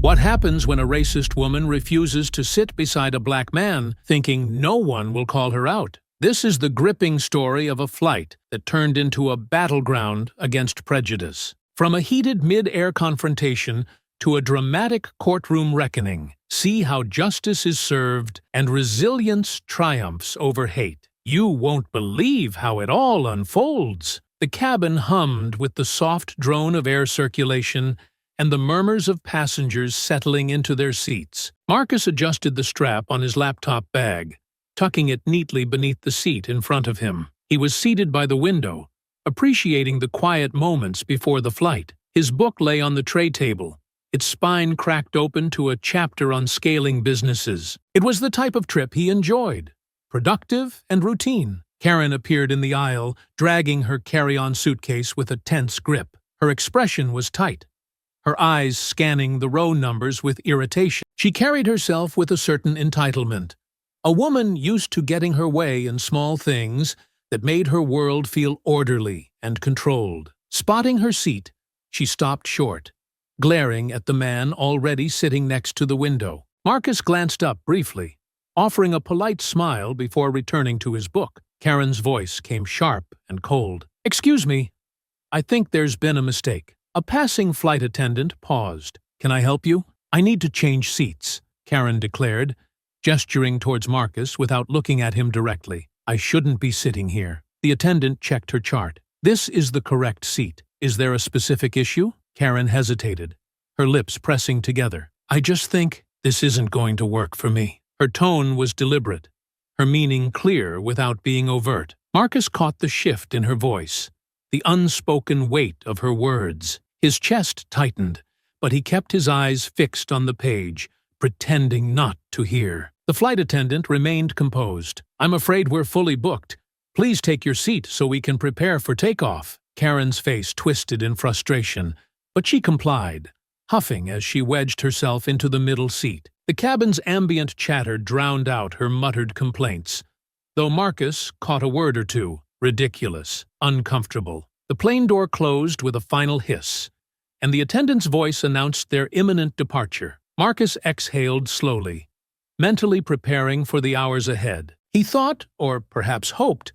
What happens when a racist woman refuses to sit beside a black man, thinking no one will call her out? This is the gripping story of a flight that turned into a battleground against prejudice. From a heated mid-air confrontation to a dramatic courtroom reckoning, see how justice is served and resilience triumphs over hate. You won't believe how it all unfolds. The cabin hummed with the soft drone of air circulation and the murmurs of passengers settling into their seats. Marcus adjusted the strap on his laptop bag, tucking it neatly beneath the seat in front of him. He was seated by the window, appreciating the quiet moments before the flight. His book lay on the tray table, its spine cracked open to a chapter on scaling businesses. It was the type of trip he enjoyed, productive and routine. Karen appeared in the aisle, dragging her carry-on suitcase with a tense grip. Her expression was tight, her eyes scanning the row numbers with irritation. She carried herself with a certain entitlement, a woman used to getting her way in small things that made her world feel orderly and controlled. Spotting her seat, she stopped short, glaring at the man already sitting next to the window. Marcus glanced up briefly, offering a polite smile before returning to his book. Karen's voice came sharp and cold. "Excuse me, I think there's been a mistake." A passing flight attendant paused. "Can I help you?" "I need to change seats," Karen declared, gesturing towards Marcus without looking at him directly. "I shouldn't be sitting here." The attendant checked her chart. "This is the correct seat. Is there a specific issue?" Karen hesitated, her lips pressing together. "I just think this isn't going to work for me." Her tone was deliberate, her meaning clear without being overt. Marcus caught the shift in her voice, the unspoken weight of her words. His chest tightened, but he kept his eyes fixed on the page, pretending not to hear. The flight attendant remained composed. "I'm afraid we're fully booked. Please take your seat so we can prepare for takeoff." Karen's face twisted in frustration, but she complied, huffing as she wedged herself into the middle seat. The cabin's ambient chatter drowned out her muttered complaints, though Marcus caught a word or two. Ridiculous, uncomfortable. The plane door closed with a final hiss, and the attendant's voice announced their imminent departure. Marcus exhaled slowly, mentally preparing for the hours ahead. He thought, or perhaps hoped,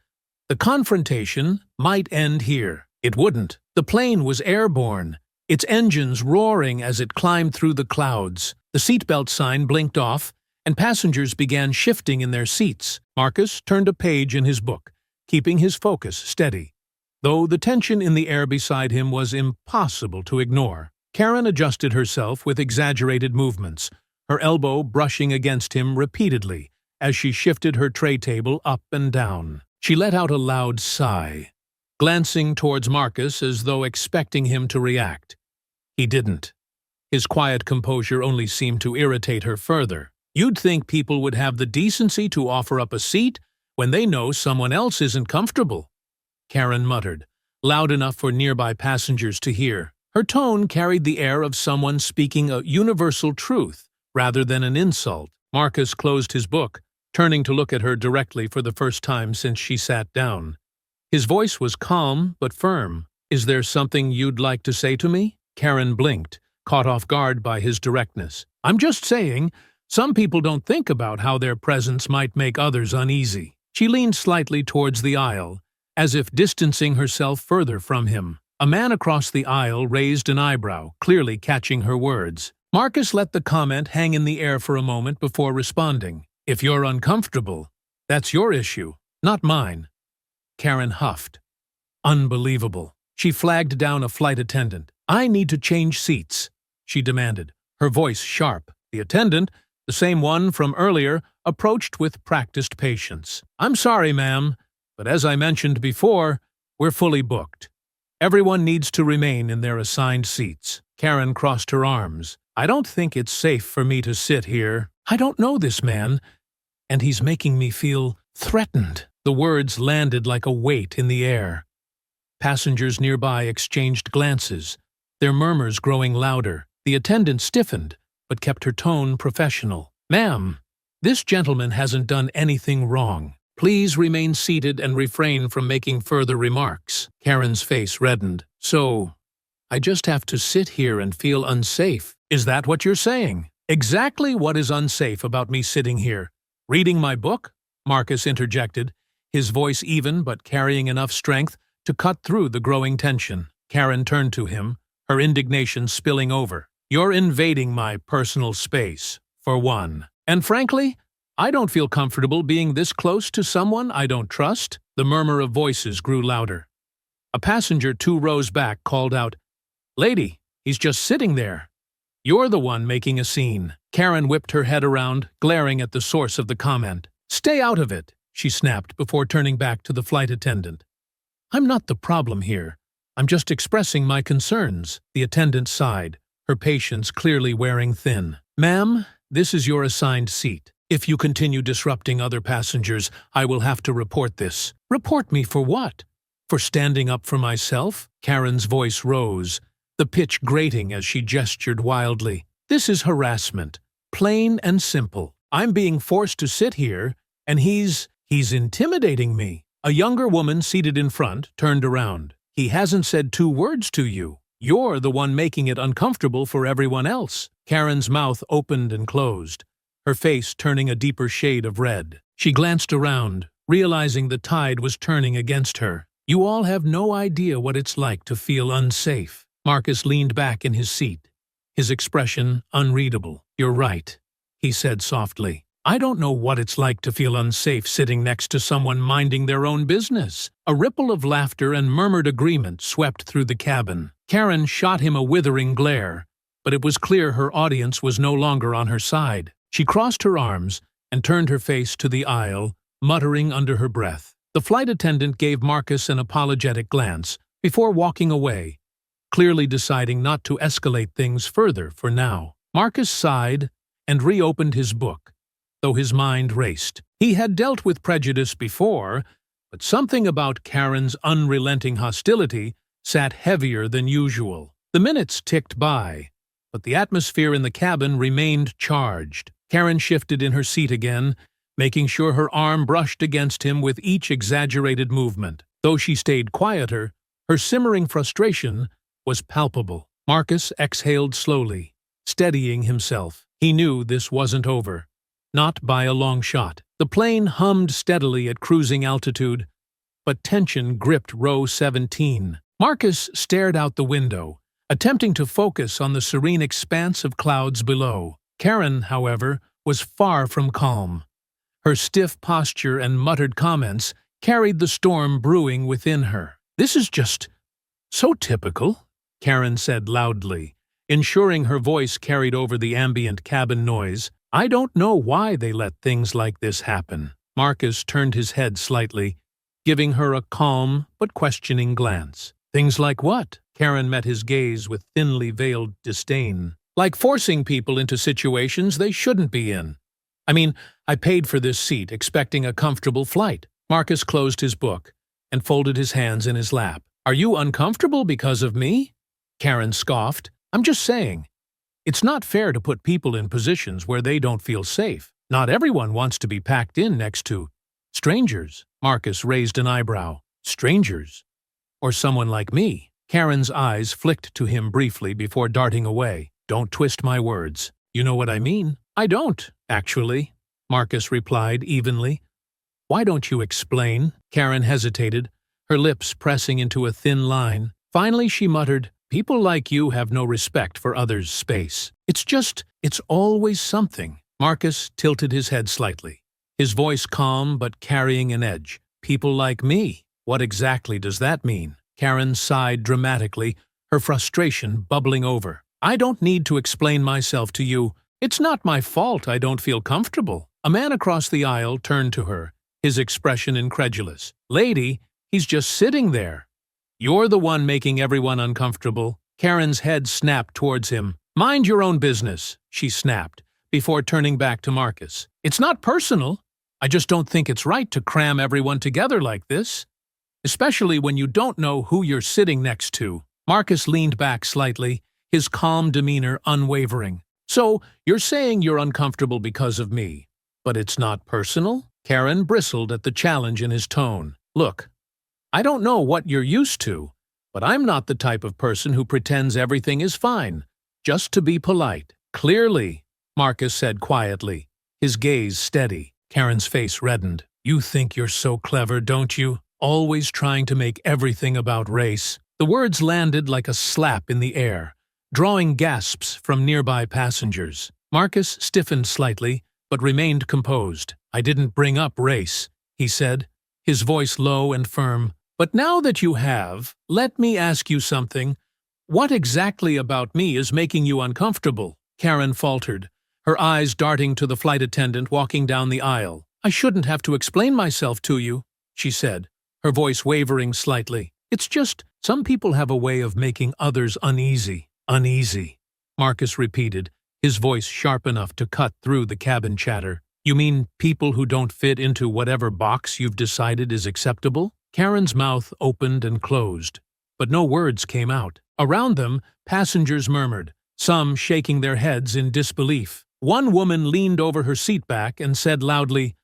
the confrontation might end here. It wouldn't. The plane was airborne, its engines roaring as it climbed through the clouds. The seatbelt sign blinked off, and passengers began shifting in their seats. Marcus turned a page in his book, keeping his focus steady, though the tension in the air beside him was impossible to ignore. Karen adjusted herself with exaggerated movements, her elbow brushing against him repeatedly as she shifted her tray table up and down. She let out a loud sigh, glancing towards Marcus as though expecting him to react. He didn't. His quiet composure only seemed to irritate her further. "You'd think people would have the decency to offer up a seat when they know someone else isn't comfortable," Karen muttered, loud enough for nearby passengers to hear. Her tone carried the air of someone speaking a universal truth rather than an insult. Marcus closed his book, turning to look at her directly for the first time since she sat down. His voice was calm but firm. "Is there something you'd like to say to me?" Karen blinked, caught off guard by his directness. "I'm just saying, some people don't think about how their presence might make others uneasy." She leaned slightly towards the aisle, as if distancing herself further from him. A man across the aisle raised an eyebrow, clearly catching her words. Marcus let the comment hang in the air for a moment before responding. "If you're uncomfortable, that's your issue, not mine." Karen huffed. Unbelievable. She flagged down a flight attendant. "I need to change seats," she demanded, her voice sharp. The attendant, the same one from earlier, approached with practiced patience. "I'm sorry, ma'am, but as I mentioned before, we're fully booked. Everyone needs to remain in their assigned seats." Karen crossed her arms. "I don't think it's safe for me to sit here. I don't know this man, and he's making me feel threatened." The words landed like a weight in the air. Passengers nearby exchanged glances, their murmurs growing louder. The attendant stiffened, but kept her tone professional. "Ma'am, this gentleman hasn't done anything wrong. Please remain seated and refrain from making further remarks." Karen's face reddened. "So, I just have to sit here and feel unsafe. Is that what you're saying? Exactly what is unsafe about me sitting here. Reading my book? Marcus interjected, his voice even but carrying enough strength to cut through the growing tension. Karen turned to him, her indignation spilling over. You're invading my personal space, for one. And frankly, I don't feel comfortable being this close to someone I don't trust. The murmur of voices grew louder. A passenger 2 rows back called out, Lady, he's just sitting there. You're the one making a scene. Karen whipped her head around, glaring at the source of the comment. Stay out of it, she snapped before turning back to the flight attendant. I'm not the problem here. I'm just expressing my concerns. The attendant sighed, her patience clearly wearing thin. Ma'am, this is your assigned seat. If you continue disrupting other passengers, I will have to report this. Report me for what? For standing up for myself? Karen's voice rose, the pitch grating as she gestured wildly. This is harassment, plain and simple. I'm being forced to sit here, and he's intimidating me. A younger woman seated in front turned around. He hasn't said 2 words to you. You're the one making it uncomfortable for everyone else. Karen's mouth opened and closed, her face turning a deeper shade of red. She glanced around, realizing the tide was turning against her. You all have no idea what it's like to feel unsafe. Marcus leaned back in his seat, his expression unreadable. You're right, he said softly. I don't know what it's like to feel unsafe sitting next to someone minding their own business. A ripple of laughter and murmured agreement swept through the cabin. Karen shot him a withering glare, but it was clear her audience was no longer on her side. She crossed her arms and turned her face to the aisle, muttering under her breath. The flight attendant gave Marcus an apologetic glance before walking away, clearly deciding not to escalate things further for now. Marcus sighed and reopened his book, though his mind raced. He had dealt with prejudice before, but something about Karen's unrelenting hostility sat heavier than usual. The minutes ticked by, but the atmosphere in the cabin remained charged. Karen shifted in her seat again, making sure her arm brushed against him with each exaggerated movement. Though she stayed quieter, her simmering frustration was palpable. Marcus exhaled slowly, steadying himself. He knew this wasn't over. Not by a long shot. The plane hummed steadily at cruising altitude, but tension gripped row 17. Marcus stared out the window, attempting to focus on the serene expanse of clouds below. Karen, however, was far from calm. Her stiff posture and muttered comments carried the storm brewing within her. This is just so typical, Karen said loudly, ensuring her voice carried over the ambient cabin noise. I don't know why they let things like this happen. Marcus turned his head slightly, giving her a calm but questioning glance. Things like what? Karen met his gaze with thinly veiled disdain. Like forcing people into situations they shouldn't be in. I mean, I paid for this seat expecting a comfortable flight. Marcus closed his book and folded his hands in his lap. Are you uncomfortable because of me? Karen scoffed. I'm just saying. It's not fair to put people in positions where they don't feel safe. Not everyone wants to be packed in next to strangers. Marcus raised an eyebrow. Strangers? Or someone like me? Karen's eyes flicked to him briefly before darting away. Don't twist my words. You know what I mean? I don't, actually, Marcus replied evenly. Why don't you explain? Karen hesitated, her lips pressing into a thin line. Finally she muttered, people like you have no respect for others' space. It's always something. Marcus tilted his head slightly, his voice calm but carrying an edge. People like me? What exactly does that mean? Karen sighed dramatically, her frustration bubbling over. I don't need to explain myself to you. It's not my fault I don't feel comfortable. A man across the aisle turned to her, his expression incredulous. Lady, he's just sitting there. You're the one making everyone uncomfortable. Karen's head snapped towards him. Mind your own business, she snapped, before turning back to Marcus. It's not personal. I just don't think it's right to cram everyone together like this, especially when you don't know who you're sitting next to. Marcus leaned back slightly, his calm demeanor unwavering. So, you're saying you're uncomfortable because of me, but it's not personal? Karen bristled at the challenge in his tone. Look, I don't know what you're used to, but I'm not the type of person who pretends everything is fine. just to be polite. Clearly, Marcus said quietly, his gaze steady. Karen's face reddened. You think you're so clever, don't you? Always trying to make everything about race. The words landed like a slap in the air, drawing gasps from nearby passengers. Marcus stiffened slightly, but remained composed. I didn't bring up race, he said, his voice low and firm. But now that you have, let me ask you something. What exactly about me is making you uncomfortable? Karen faltered, her eyes darting to the flight attendant walking down the aisle. I shouldn't have to explain myself to you, she said, her voice wavering slightly. It's just, some people have a way of making others uneasy. Uneasy, Marcus repeated, his voice sharp enough to cut through the cabin chatter. You mean people who don't fit into whatever box you've decided is acceptable? Karen's mouth opened and closed, but no words came out. Around them, passengers murmured, some shaking their heads in disbelief. One woman leaned over her seat back and said loudly,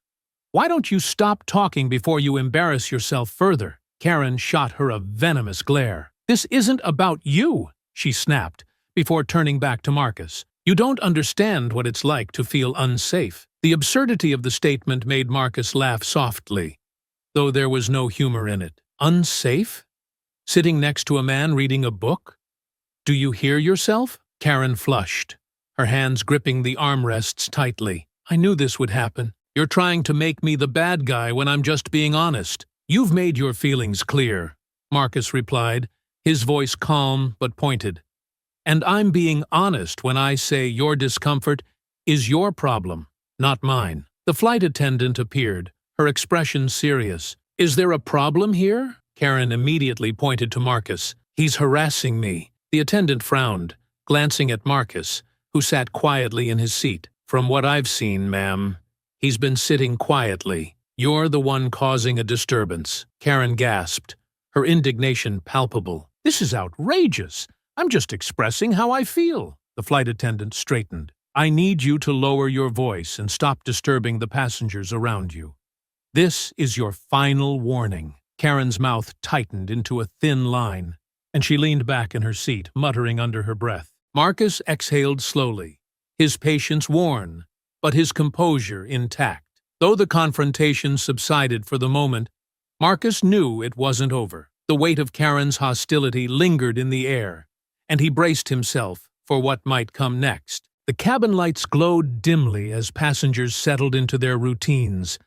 Why don't you stop talking before you embarrass yourself further? Karen shot her a venomous glare. This isn't about you, she snapped, before turning back to Marcus. You don't understand what it's like to feel unsafe. The absurdity of the statement made Marcus laugh softly, though there was no humor in it. Unsafe? Sitting next to a man reading a book? Do you hear yourself? Karen flushed, her hands gripping the armrests tightly. I knew this would happen. You're trying to make me the bad guy when I'm just being honest. You've made your feelings clear, Marcus replied, his voice calm but pointed. And I'm being honest when I say your discomfort is your problem, not mine. The flight attendant appeared, her expression serious. Is there a problem here? Karen immediately pointed to Marcus. He's harassing me. The attendant frowned, glancing at Marcus, who sat quietly in his seat. From what I've seen, ma'am, he's been sitting quietly. You're the one causing a disturbance. Karen gasped, her indignation palpable. This is outrageous. I'm just expressing how I feel. The flight attendant straightened. I need you to lower your voice and stop disturbing the passengers around you. This is your final warning. Karen's mouth tightened into a thin line, and she leaned back in her seat, muttering under her breath. Marcus exhaled slowly, his patience worn, but his composure intact. Though the confrontation subsided for the moment, Marcus knew it wasn't over. The weight of Karen's hostility lingered in the air, and he braced himself for what might come next. The cabin lights glowed dimly as passengers settled into their routines,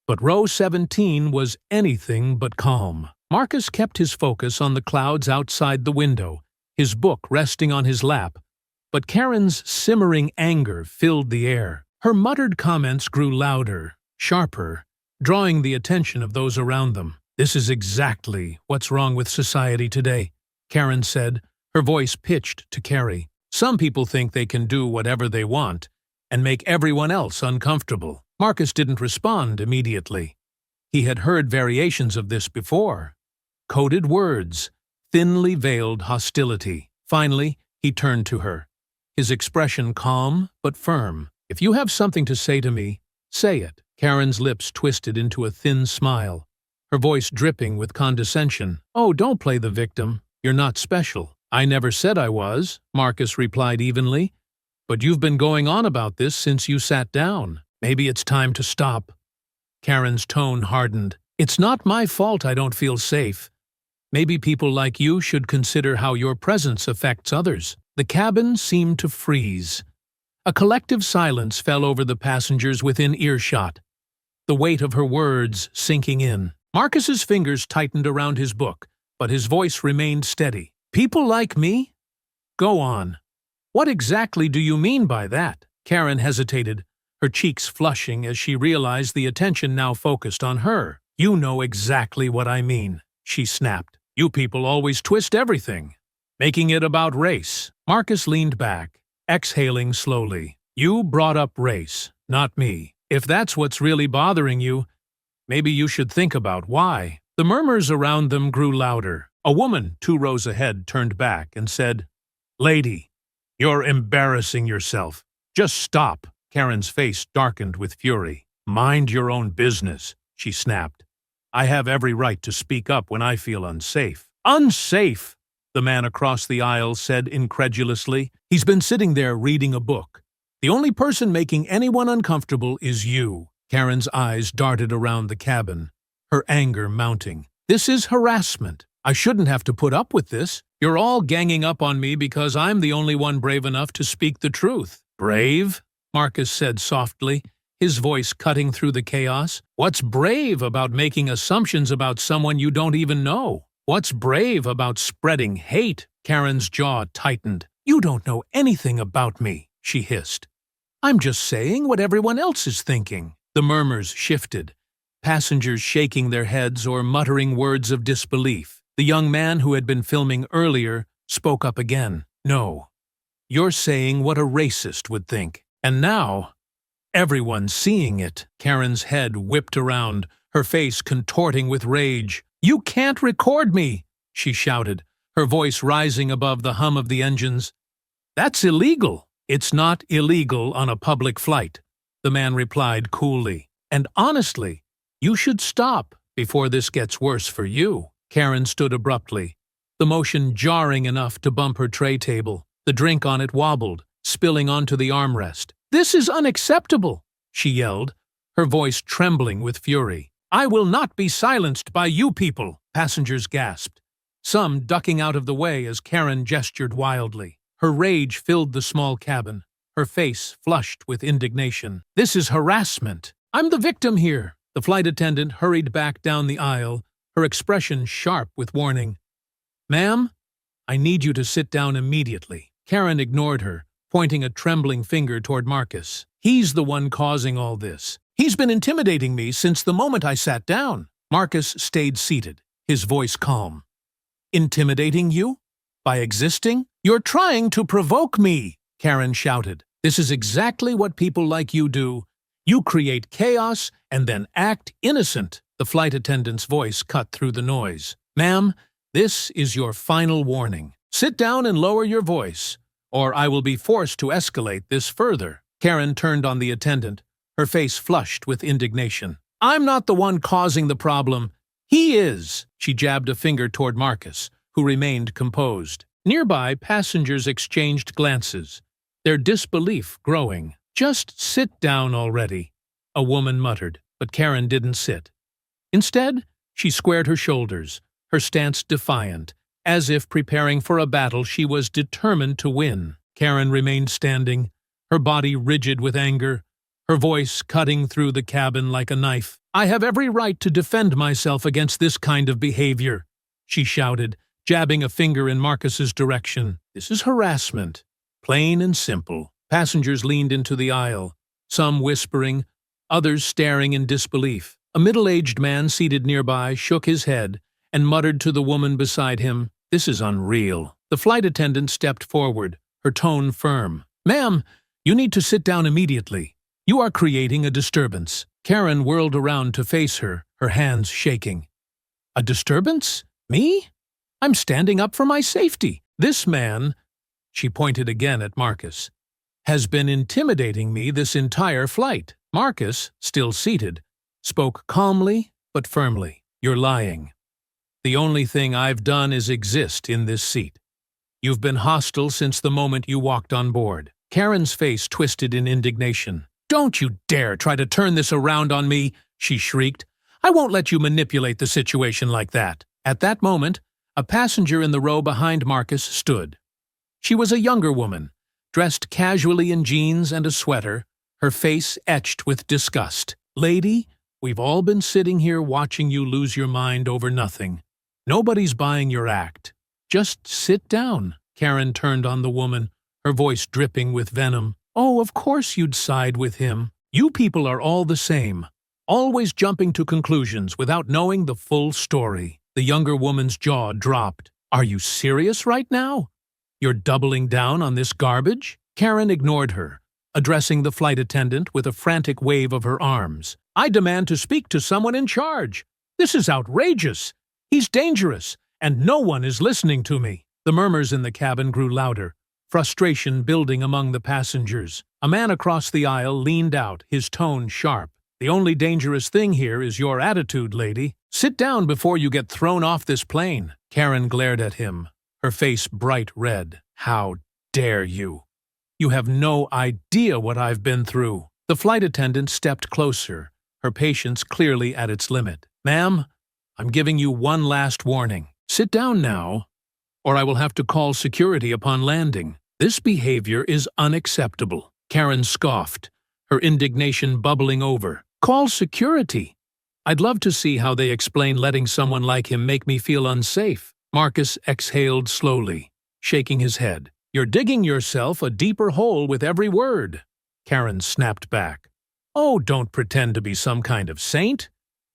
but row 17 was anything but calm. Marcus kept his focus on the clouds outside the window, his book resting on his lap, but Karen's simmering anger filled the air. Her muttered comments grew louder, sharper, drawing the attention of those around them. This is exactly what's wrong with society today, Karen said, her voice pitched to Carrie. Some people think they can do whatever they want and make everyone else uncomfortable. Marcus didn't respond immediately. He had heard variations of this before. Coded words, thinly veiled hostility. Finally, he turned to her, his expression calm but firm. If you have something to say to me, say it. Karen's lips twisted into a thin smile, her voice dripping with condescension. Oh, don't play the victim. You're not special. I never said I was, Marcus replied evenly. But you've been going on about this since you sat down. Maybe it's time to stop. Karen's tone hardened. It's not my fault I don't feel safe. Maybe people like you should consider how your presence affects others. The cabin seemed to freeze. A collective silence fell over the passengers within earshot, the weight of her words sinking in. Marcus's fingers tightened around his book, but his voice remained steady. People like me? Go on. What exactly do you mean by that? Karen hesitated, her cheeks flushing as she realized the attention now focused on her. You know exactly what I mean, she snapped. You people always twist everything, making it about race. Marcus leaned back, exhaling slowly. You brought up race, not me. If that's what's really bothering you, maybe you should think about why. The murmurs around them grew louder. A woman 2 rows ahead turned back and said, Lady, you're embarrassing yourself. Just stop. Karen's face darkened with fury. Mind your own business, she snapped. I have every right to speak up when I feel unsafe. Unsafe! the man across the aisle said incredulously. He's been sitting there reading a book. The only person making anyone uncomfortable is you. Karen's eyes darted around the cabin, her anger mounting. This is harassment. I shouldn't have to put up with this. You're all ganging up on me because I'm the only one brave enough to speak the truth. Brave? Marcus said softly, his voice cutting through the chaos. What's brave about making assumptions about someone you don't even know? What's brave about spreading hate? Karen's jaw tightened. You don't know anything about me, she hissed. I'm just saying what everyone else is thinking. The murmurs shifted, passengers shaking their heads or muttering words of disbelief. The young man who had been filming earlier spoke up again. No, you're saying what a racist would think. And now, everyone's seeing it. Karen's head whipped around, her face contorting with rage. You can't record me, she shouted, her voice rising above the hum of the engines. That's illegal. It's not illegal on a public flight, the man replied coolly. And honestly, you should stop before this gets worse for you. Karen stood abruptly, the motion jarring enough to bump her tray table. The drink on it wobbled, spilling onto the armrest. This is unacceptable, she yelled, her voice trembling with fury. I will not be silenced by you people, passengers gasped, some ducking out of the way as Karen gestured wildly. Her rage filled the small cabin, her face flushed with indignation. This is harassment. I'm the victim here. The flight attendant hurried back down the aisle, her expression sharp with warning. Ma'am, I need you to sit down immediately. Karen ignored her, pointing a trembling finger toward Marcus. He's the one causing all this. He's been intimidating me since the moment I sat down. Marcus stayed seated, his voice calm. Intimidating you? By existing? You're trying to provoke me, Karen shouted. This is exactly what people like you do. You create chaos and then act innocent. The flight attendant's voice cut through the noise. Ma'am, this is your final warning. Sit down and lower your voice, or I will be forced to escalate this further. Karen turned on the attendant, her face flushed with indignation. I'm not the one causing the problem. He is. She jabbed a finger toward Marcus, who remained composed. Nearby, passengers exchanged glances, their disbelief growing. Just sit down already, a woman muttered, but Karen didn't sit. Instead, she squared her shoulders, her stance defiant, as if preparing for a battle she was determined to win. Karen remained standing, her body rigid with anger, her voice cutting through the cabin like a knife. I have every right to defend myself against this kind of behavior, she shouted, jabbing a finger in Marcus's direction. This is harassment, plain and simple. Passengers leaned into the aisle, some whispering, others staring in disbelief. A middle-aged man seated nearby shook his head and muttered to the woman beside him, This is unreal. The flight attendant stepped forward, her tone firm. Ma'am, you need to sit down immediately. You are creating a disturbance. Karen whirled around to face her, her hands shaking. A disturbance? Me? I'm standing up for my safety. This man, she pointed again at Marcus, has been intimidating me this entire flight. Marcus, still seated, spoke calmly but firmly. You're lying. The only thing I've done is exist in this seat. You've been hostile since the moment you walked on board. Karen's face twisted in indignation. Don't you dare try to turn this around on me, she shrieked. I won't let you manipulate the situation like that. At that moment, a passenger in the row behind Marcus stood. She was a younger woman, dressed casually in jeans and a sweater, her face etched with disgust. Lady, we've all been sitting here watching you lose your mind over nothing. Nobody's buying your act. Just sit down. Karen turned on the woman, her voice dripping with venom. Oh, of course you'd side with him. You people are all the same, always jumping to conclusions without knowing the full story. The younger woman's jaw dropped. Are you serious right now? You're doubling down on this garbage? Karen ignored her, addressing the flight attendant with a frantic wave of her arms. I demand to speak to someone in charge. This is outrageous. He's dangerous, and no one is listening to me. The murmurs in the cabin grew louder, frustration building among the passengers. A man across the aisle leaned out, his tone sharp. The only dangerous thing here is your attitude, lady. Sit down before you get thrown off this plane. Karen glared at him, her face bright red. "How dare you? You have no idea what I've been through." The flight attendant stepped closer, her patience clearly at its limit. "Ma'am, I'm giving you one last warning. Sit down now, or I will have to call security upon landing. This behavior is unacceptable." Karen scoffed, her indignation bubbling over. "Call security? I'd love to see how they explain letting someone like him make me feel unsafe." Marcus exhaled slowly, shaking his head. "You're digging yourself a deeper hole with every word." Karen snapped back. "Oh, don't pretend to be some kind of saint.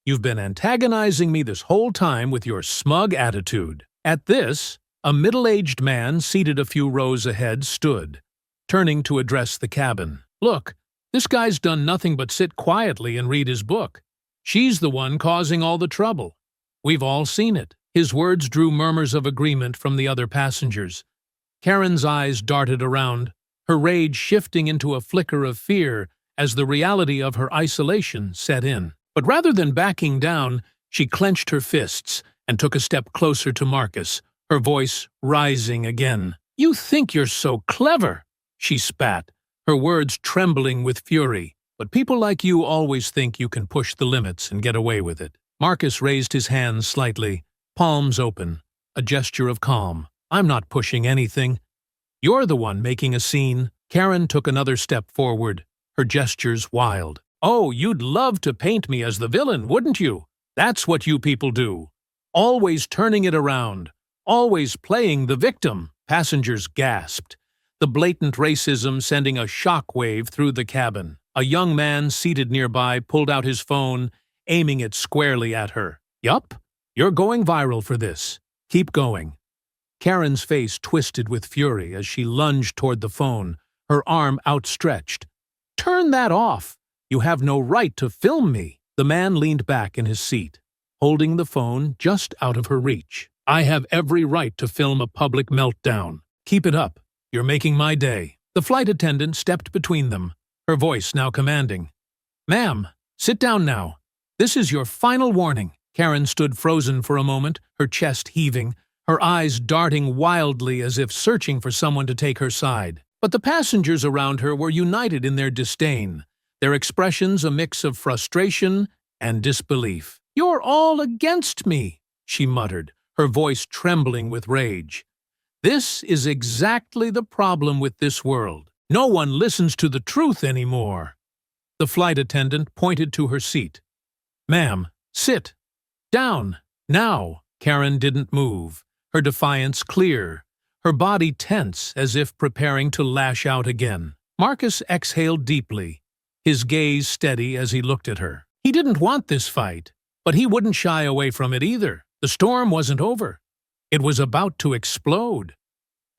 You've been antagonizing me this whole time with your smug attitude." At this, a middle-aged man seated a few rows ahead stood, turning to address the cabin. "Look, this guy's done nothing but sit quietly and read his book. She's the one causing all the trouble. We've all seen it." His words drew murmurs of agreement from the other passengers. Karen's eyes darted around, her rage shifting into a flicker of fear as the reality of her isolation set in. But rather than backing down, she clenched her fists and took a step closer to Marcus, her voice rising again. "You think you're so clever," she spat, her words trembling with fury. "But people like you always think you can push the limits and get away with it." Marcus raised his hands slightly, palms open, a gesture of calm. "I'm not pushing anything. You're the one making a scene." Karen took another step forward, her gestures wild. "Oh, you'd love to paint me as the villain, wouldn't you? That's what you people do. Always turning it around, always playing the victim." Passengers gasped, the blatant racism sending a shockwave through the cabin. A young man seated nearby pulled out his phone, aiming it squarely at her. "Yup, you're going viral for this. Keep going." Karen's face twisted with fury as she lunged toward the phone, her arm outstretched. "Turn that off! You have no right to film me." The man leaned back in his seat, holding the phone just out of her reach. "I have every right to film a public meltdown. Keep it up. You're making my day." The flight attendant stepped between them, her voice now commanding. "Ma'am, sit down now. This is your final warning." Karen stood frozen for a moment, her chest heaving, her eyes darting wildly as if searching for someone to take her side. But the passengers around her were united in their disdain, their expressions a mix of frustration and disbelief. "You're all against me," she muttered, her voice trembling with rage. "This is exactly the problem with this world. No one listens to the truth anymore." The flight attendant pointed to her seat. "Ma'am, sit. Down. Now." Karen didn't move, her defiance clear, her body tense as if preparing to lash out again. Marcus exhaled deeply, his gaze steady as he looked at her. He didn't want this fight, but he wouldn't shy away from it either. The storm wasn't over. It was about to explode.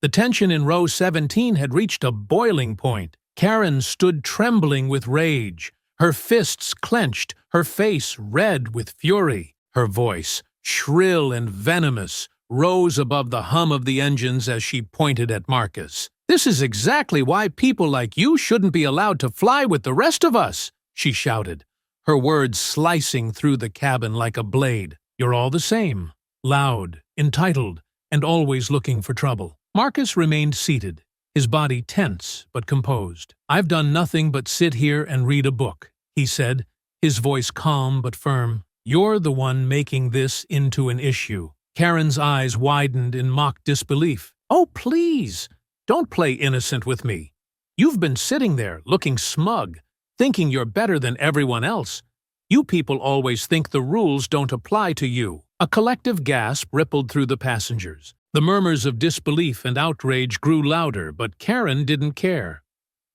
The tension in row 17 had reached a boiling point. Karen stood trembling with rage, her fists clenched, her face red with fury. Her voice, shrill and venomous, rose above the hum of the engines as she pointed at Marcus. "This is exactly why people like you shouldn't be allowed to fly with the rest of us," she shouted, her words slicing through the cabin like a blade. "You're all the same, loud, entitled, and always looking for trouble." Marcus remained seated, his body tense but composed. "I've done nothing but sit here and read a book," he said, his voice calm but firm. "You're the one making this into an issue." Karen's eyes widened in mock disbelief. "Oh, please, don't play innocent with me. You've been sitting there, looking smug, thinking you're better than everyone else. You people always think the rules don't apply to you." A collective gasp rippled through the passengers. The murmurs of disbelief and outrage grew louder, but Karen didn't care.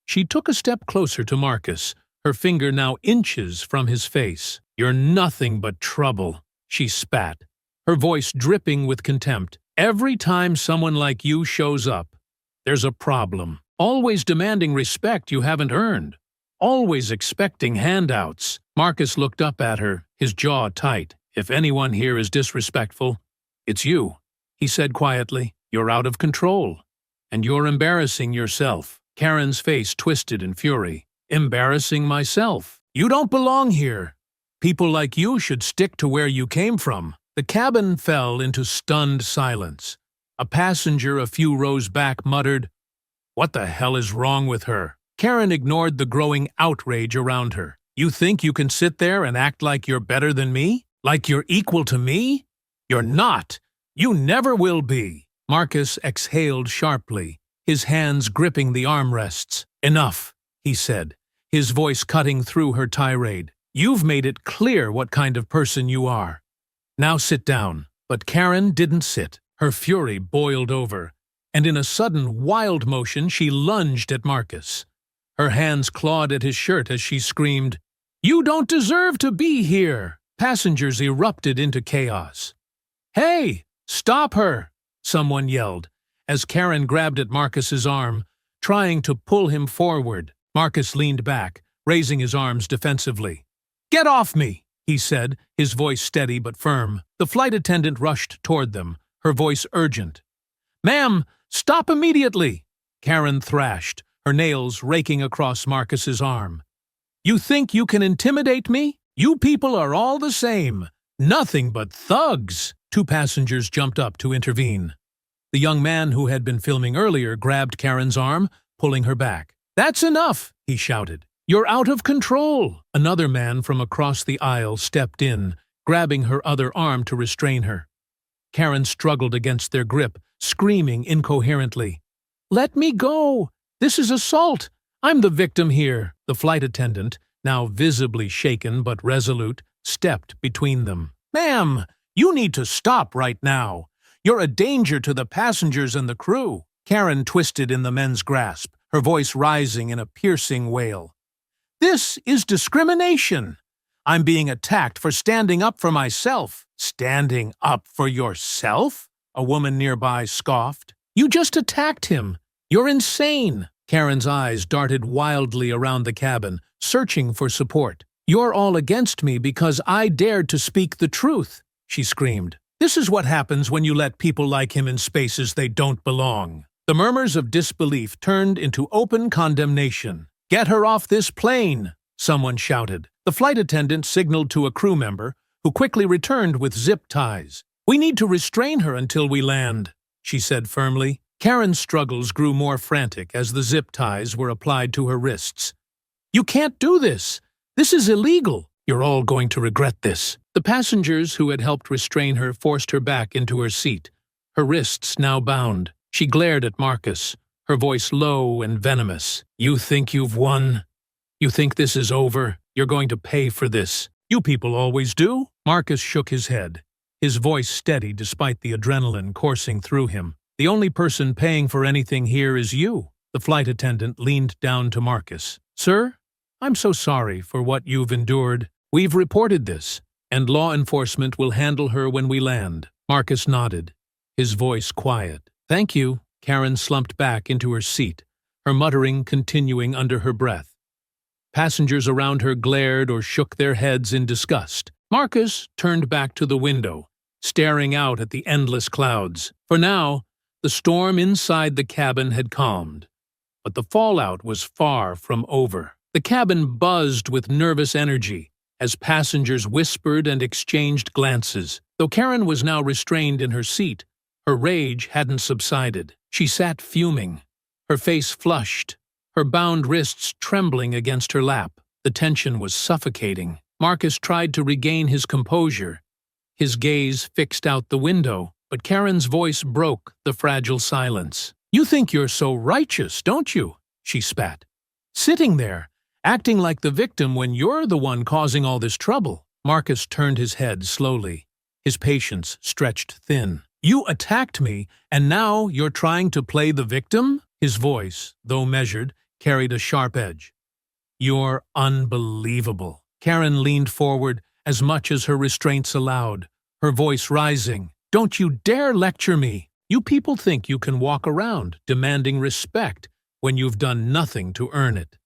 She took a step closer to Marcus, her finger now inches from his face. "You're nothing but trouble," she spat, her voice dripping with contempt. "Every time someone like you shows up, there's a problem. Always demanding respect you haven't earned. Always expecting handouts." Marcus looked up at her, his jaw tight. "If anyone here is disrespectful, it's you," he said quietly. "You're out of control, and you're embarrassing yourself." Karen's face twisted in fury. "Embarrassing myself? You don't belong here. People like you should stick to where you came from." The cabin fell into stunned silence. A passenger a few rows back muttered, "What the hell is wrong with her?" Karen ignored the growing outrage around her. "You think you can sit there and act like you're better than me? Like you're equal to me? You're not. You never will be." Marcus exhaled sharply, his hands gripping the armrests. "Enough," he said, his voice cutting through her tirade. "You've made it clear what kind of person you are. Now sit down." But Karen didn't sit. Her fury boiled over, and in a sudden wild motion she lunged at Marcus. Her hands clawed at his shirt as she screamed, "You don't deserve to be here!" Passengers erupted into chaos. "Hey, stop her!" someone yelled, as Karen grabbed at Marcus's arm, trying to pull him forward. Marcus leaned back, raising his arms defensively. "Get off me!" he said, his voice steady but firm. The flight attendant rushed toward them, her voice urgent. "Ma'am, stop immediately!" Karen thrashed, her nails raking across Marcus's arm. "You think you can intimidate me? You people are all the same. Nothing but thugs!" Two passengers jumped up to intervene. The young man who had been filming earlier grabbed Karen's arm, pulling her back. "That's enough!" he shouted. "You're out of control!" Another man from across the aisle stepped in, grabbing her other arm to restrain her. Karen struggled against their grip, screaming incoherently. "Let me go! This is assault! I'm the victim here!" The flight attendant, now visibly shaken but resolute, stepped between them. "Ma'am, you need to stop right now. You're a danger to the passengers and the crew." Karen twisted in the men's grasp, her voice rising in a piercing wail. "This is discrimination. I'm being attacked for standing up for myself." "Standing up for yourself?" a woman nearby scoffed. "You just attacked him. You're insane." Karen's eyes darted wildly around the cabin, searching for support. "You're all against me because I dared to speak the truth," she screamed. "This is what happens when you let people like him in spaces they don't belong." The murmurs of disbelief turned into open condemnation. "Get her off this plane!" someone shouted. The flight attendant signaled to a crew member, who quickly returned with zip ties. "We need to restrain her until we land," she said firmly. Karen's struggles grew more frantic as the zip ties were applied to her wrists. "You can't do this! This is illegal! You're all going to regret this." The passengers who had helped restrain her forced her back into her seat, her wrists now bound. She glared at Marcus, her voice low and venomous. "You think you've won? You think this is over? You're going to pay for this. You people always do." Marcus shook his head, his voice steady despite the adrenaline coursing through him. "The only person paying for anything here is you." The flight attendant leaned down to Marcus. "Sir, I'm so sorry for what you've endured. We've reported this, and law enforcement will handle her when we land." Marcus nodded, his voice quiet. "Thank you." Karen slumped back into her seat, her muttering continuing under her breath. Passengers around her glared or shook their heads in disgust. Marcus turned back to the window, staring out at the endless clouds. For now, the storm inside the cabin had calmed, but the fallout was far from over. The cabin buzzed with nervous energy as passengers whispered and exchanged glances. Though Karen was now restrained in her seat, her rage hadn't subsided. She sat fuming, her face flushed, her bound wrists trembling against her lap. The tension was suffocating. Marcus tried to regain his composure, his gaze fixed out the window, but Karen's voice broke the fragile silence. "You think you're so righteous, don't you?" she spat. "Sitting there, acting like the victim when you're the one causing all this trouble." Marcus turned his head slowly, his patience stretched thin. "You attacked me, and now you're trying to play the victim?" His voice, though measured, carried a sharp edge. "You're unbelievable." Karen leaned forward as much as her restraints allowed, her voice rising. "Don't you dare lecture me! You people think you can walk around demanding respect when you've done nothing to earn it.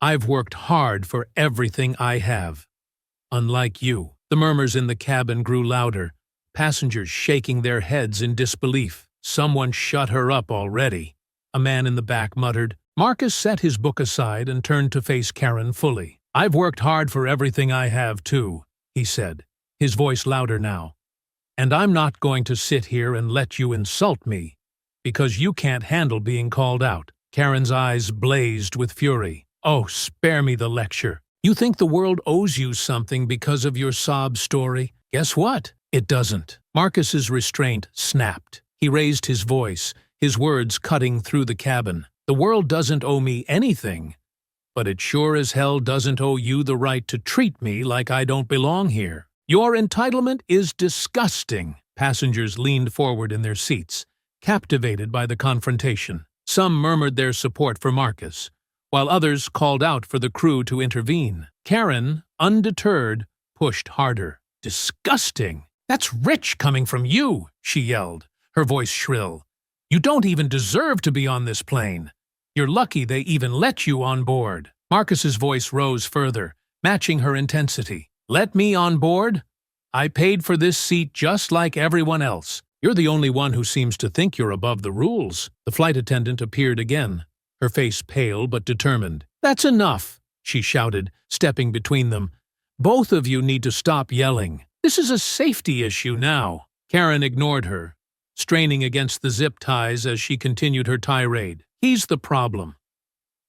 I've worked hard for everything I have. Unlike you." The murmurs in the cabin grew louder, passengers shaking their heads in disbelief. "Someone shut her up already," a man in the back muttered. Marcus set his book aside and turned to face Karen fully. "I've worked hard for everything I have, too," he said, his voice louder now. And I'm not going to sit here and let you insult me, because you can't handle being called out. Karen's eyes blazed with fury. Oh, spare me the lecture. You think the world owes you something because of your sob story? Guess what? It doesn't. Marcus's restraint snapped. He raised his voice, his words cutting through the cabin. The world doesn't owe me anything, but it sure as hell doesn't owe you the right to treat me like I don't belong here. Your entitlement is disgusting. Passengers leaned forward in their seats, captivated by the confrontation. Some murmured their support for Marcus, while others called out for the crew to intervene. Karen, undeterred, pushed harder. Disgusting! That's rich coming from you, she yelled, her voice shrill. You don't even deserve to be on this plane. You're lucky they even let you on board. Marcus's voice rose further, matching her intensity. Let me on board? I paid for this seat just like everyone else. You're the only one who seems to think you're above the rules. The flight attendant appeared again, her face pale but determined. That's enough, she shouted, stepping between them. Both of you need to stop yelling. This is a safety issue now. Karen ignored her, straining against the zip ties as she continued her tirade. He's the problem.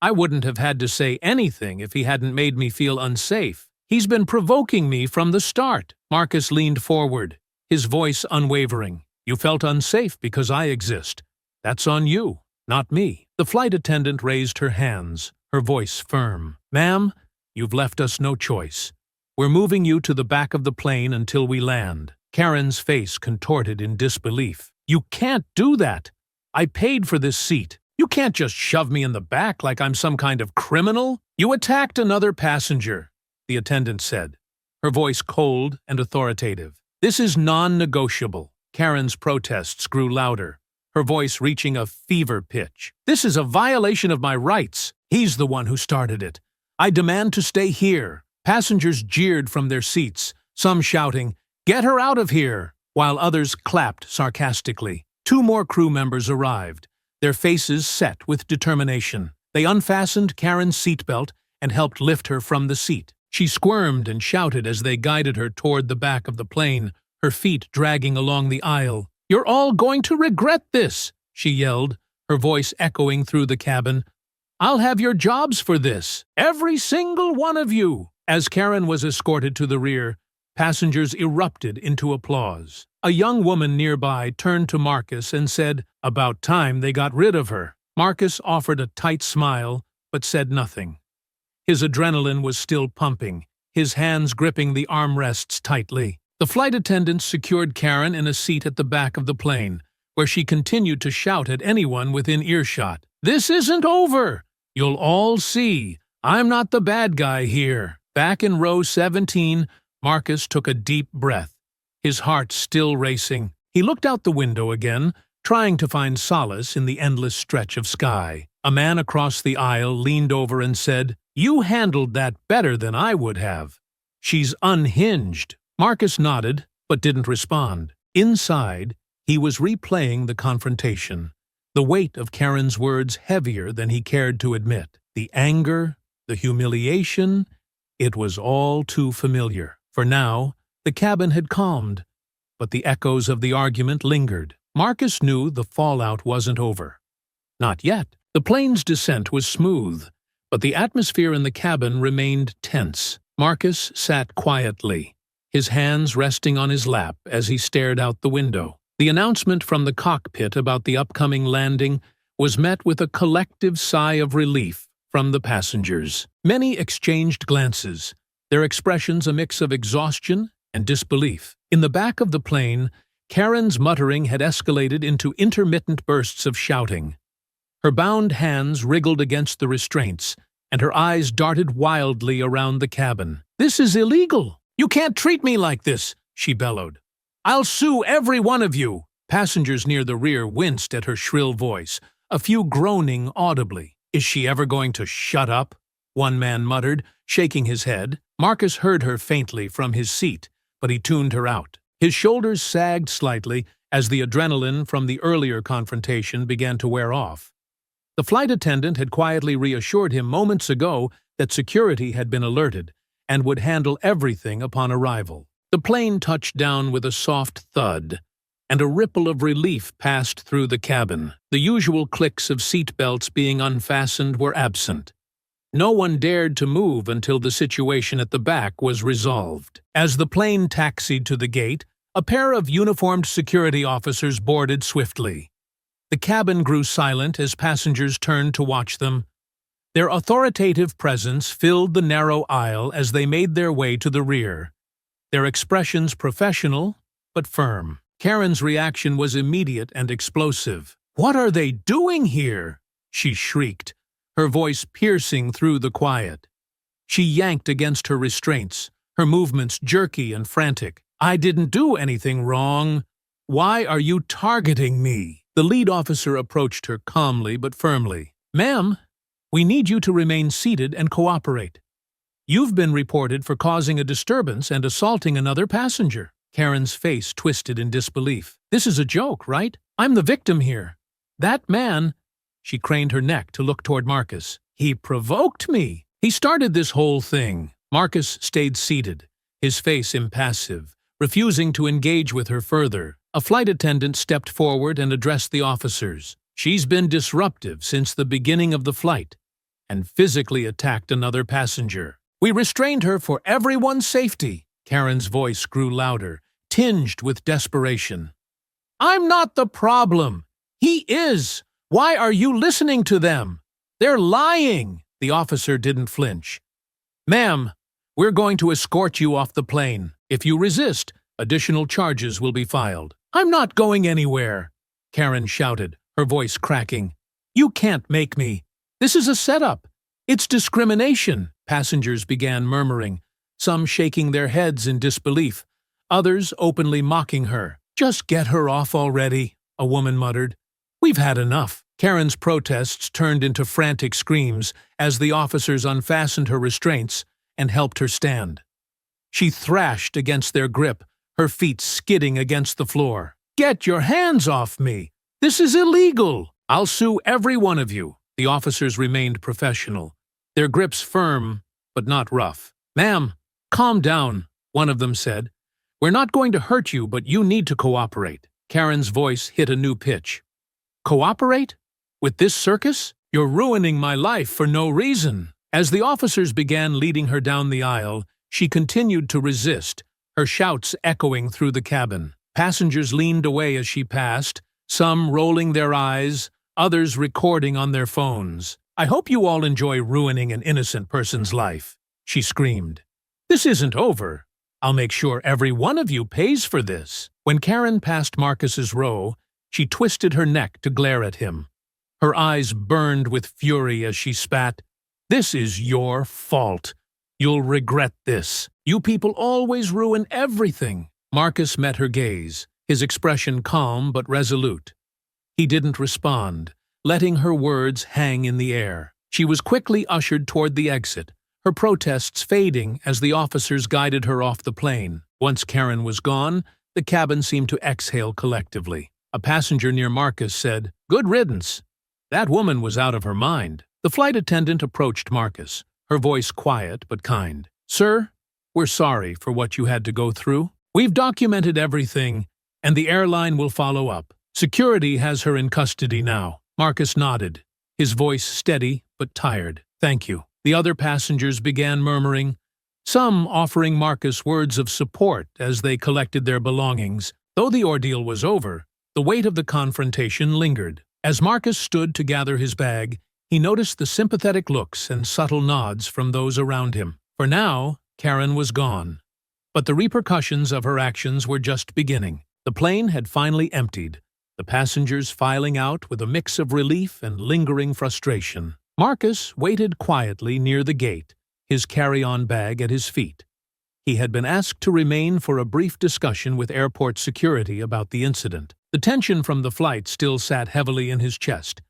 I wouldn't have had to say anything if he hadn't made me feel unsafe. He's been provoking me from the start. Marcus leaned forward, his voice unwavering. You felt unsafe because I exist. That's on you, not me. The flight attendant raised her hands, her voice firm. Ma'am, you've left us no choice. We're moving you to the back of the plane until we land. Karen's face contorted in disbelief. You can't do that. I paid for this seat. You can't just shove me in the back like I'm some kind of criminal. You attacked another passenger, the attendant said, her voice cold and authoritative. This is non-negotiable. Karen's protests grew louder, her voice reaching a fever pitch. This is a violation of my rights. He's the one who started it. I demand to stay here. Passengers jeered from their seats, some shouting, "Get her out of here!" while others clapped sarcastically. Two more crew members arrived, their faces set with determination. They unfastened Karen's seatbelt and helped lift her from the seat. She squirmed and shouted as they guided her toward the back of the plane, her feet dragging along the aisle. "You're all going to regret this," she yelled, her voice echoing through the cabin. "I'll have your jobs for this, every single one of you." As Karen was escorted to the rear, passengers erupted into applause. A young woman nearby turned to Marcus and said, "About time they got rid of her." Marcus offered a tight smile, but said nothing. His adrenaline was still pumping, his hands gripping the armrests tightly. The flight attendants secured Karen in a seat at the back of the plane, where she continued to shout at anyone within earshot. "This isn't over! You'll all see. I'm not the bad guy here." Back in row 17, Marcus took a deep breath, his heart still racing. He looked out the window again, trying to find solace in the endless stretch of sky. A man across the aisle leaned over and said, "You handled that better than I would have. She's unhinged." Marcus nodded, but didn't respond. Inside, he was replaying the confrontation, the weight of Karen's words heavier than he cared to admit. The anger, the humiliation, it was all too familiar. For now, the cabin had calmed, but the echoes of the argument lingered. Marcus knew the fallout wasn't over. Not yet. The plane's descent was smooth, but the atmosphere in the cabin remained tense. Marcus sat quietly, his hands resting on his lap as he stared out the window. The announcement from the cockpit about the upcoming landing was met with a collective sigh of relief from the passengers. Many exchanged glances, their expressions a mix of exhaustion and disbelief. In the back of the plane, Karen's muttering had escalated into intermittent bursts of shouting. Her bound hands wriggled against the restraints, and her eyes darted wildly around the cabin. "This is illegal! You can't treat me like this!" she bellowed. "I'll sue every one of you!" Passengers near the rear winced at her shrill voice, a few groaning audibly. "Is she ever going to shut up?" one man muttered, shaking his head. Marcus heard her faintly from his seat, but he tuned her out. His shoulders sagged slightly as the adrenaline from the earlier confrontation began to wear off. The flight attendant had quietly reassured him moments ago that security had been alerted and would handle everything upon arrival. The plane touched down with a soft thud, and a ripple of relief passed through the cabin. The usual clicks of seat belts being unfastened were absent. No one dared to move until the situation at the back was resolved. As the plane taxied to the gate, a pair of uniformed security officers boarded swiftly. The cabin grew silent as passengers turned to watch them. Their authoritative presence filled the narrow aisle as they made their way to the rear, their expressions professional but firm. Karen's reaction was immediate and explosive. "What are they doing here?" she shrieked, her voice piercing through the quiet. She yanked against her restraints, her movements jerky and frantic. "I didn't do anything wrong. Why are you targeting me?" The lead officer approached her calmly but firmly. "Ma'am, we need you to remain seated and cooperate. You've been reported for causing a disturbance and assaulting another passenger." Karen's face twisted in disbelief. "This is a joke, right? I'm the victim here. That man—" She craned her neck to look toward Marcus. "He provoked me. He started this whole thing." Marcus stayed seated, his face impassive, refusing to engage with her further. A flight attendant stepped forward and addressed the officers. "She's been disruptive since the beginning of the flight and physically attacked another passenger. We restrained her for everyone's safety." Karen's voice grew louder, tinged with desperation. "I'm not the problem. He is. Why are you listening to them? They're lying." The officer didn't flinch. "Ma'am, we're going to escort you off the plane. If you resist, additional charges will be filed." "I'm not going anywhere," Karen shouted, her voice cracking. "You can't make me. This is a setup. It's discrimination." Passengers began murmuring, some shaking their heads in disbelief, others openly mocking her. "Just get her off already," a woman muttered. "We've had enough." Karen's protests turned into frantic screams as the officers unfastened her restraints and helped her stand. She thrashed against their grip, her feet skidding against the floor. "Get your hands off me! This is illegal! I'll sue every one of you." The officers remained professional, their grips firm but not rough. "Ma'am, calm down," one of them said. "We're not going to hurt you, but you need to cooperate." Karen's voice hit a new pitch. "Cooperate? With this circus? You're ruining my life for no reason." As the officers began leading her down the aisle, she continued to resist, her shouts echoing through the cabin. Passengers leaned away as she passed, some rolling their eyes, others recording on their phones. "I hope you all enjoy ruining an innocent person's life," she screamed. "This isn't over. I'll make sure every one of you pays for this." When Karen passed Marcus's row, she twisted her neck to glare at him. Her eyes burned with fury as she spat. "This is your fault. You'll regret this. You people always ruin everything." Marcus met her gaze, his expression calm but resolute. He didn't respond, letting her words hang in the air. She was quickly ushered toward the exit, her protests fading as the officers guided her off the plane. Once Karen was gone, the cabin seemed to exhale collectively. A passenger near Marcus said, "Good riddance." That woman was out of her mind. The flight attendant approached Marcus, her voice quiet but kind. "Sir, we're sorry for what you had to go through. We've documented everything, and the airline will follow up. Security has her in custody now." Marcus nodded, his voice steady but tired. "Thank you." The other passengers began murmuring, some offering Marcus words of support as they collected their belongings. Though the ordeal was over, the weight of the confrontation lingered. As Marcus stood to gather his bag, he noticed the sympathetic looks and subtle nods from those around him. For now, Karen was gone. But the repercussions of her actions were just beginning. The plane had finally emptied, the passengers filing out with a mix of relief and lingering frustration. Marcus waited quietly near the gate, his carry-on bag at his feet. He had been asked to remain for a brief discussion with airport security about the incident. The tension from the flight still sat heavily in his chest,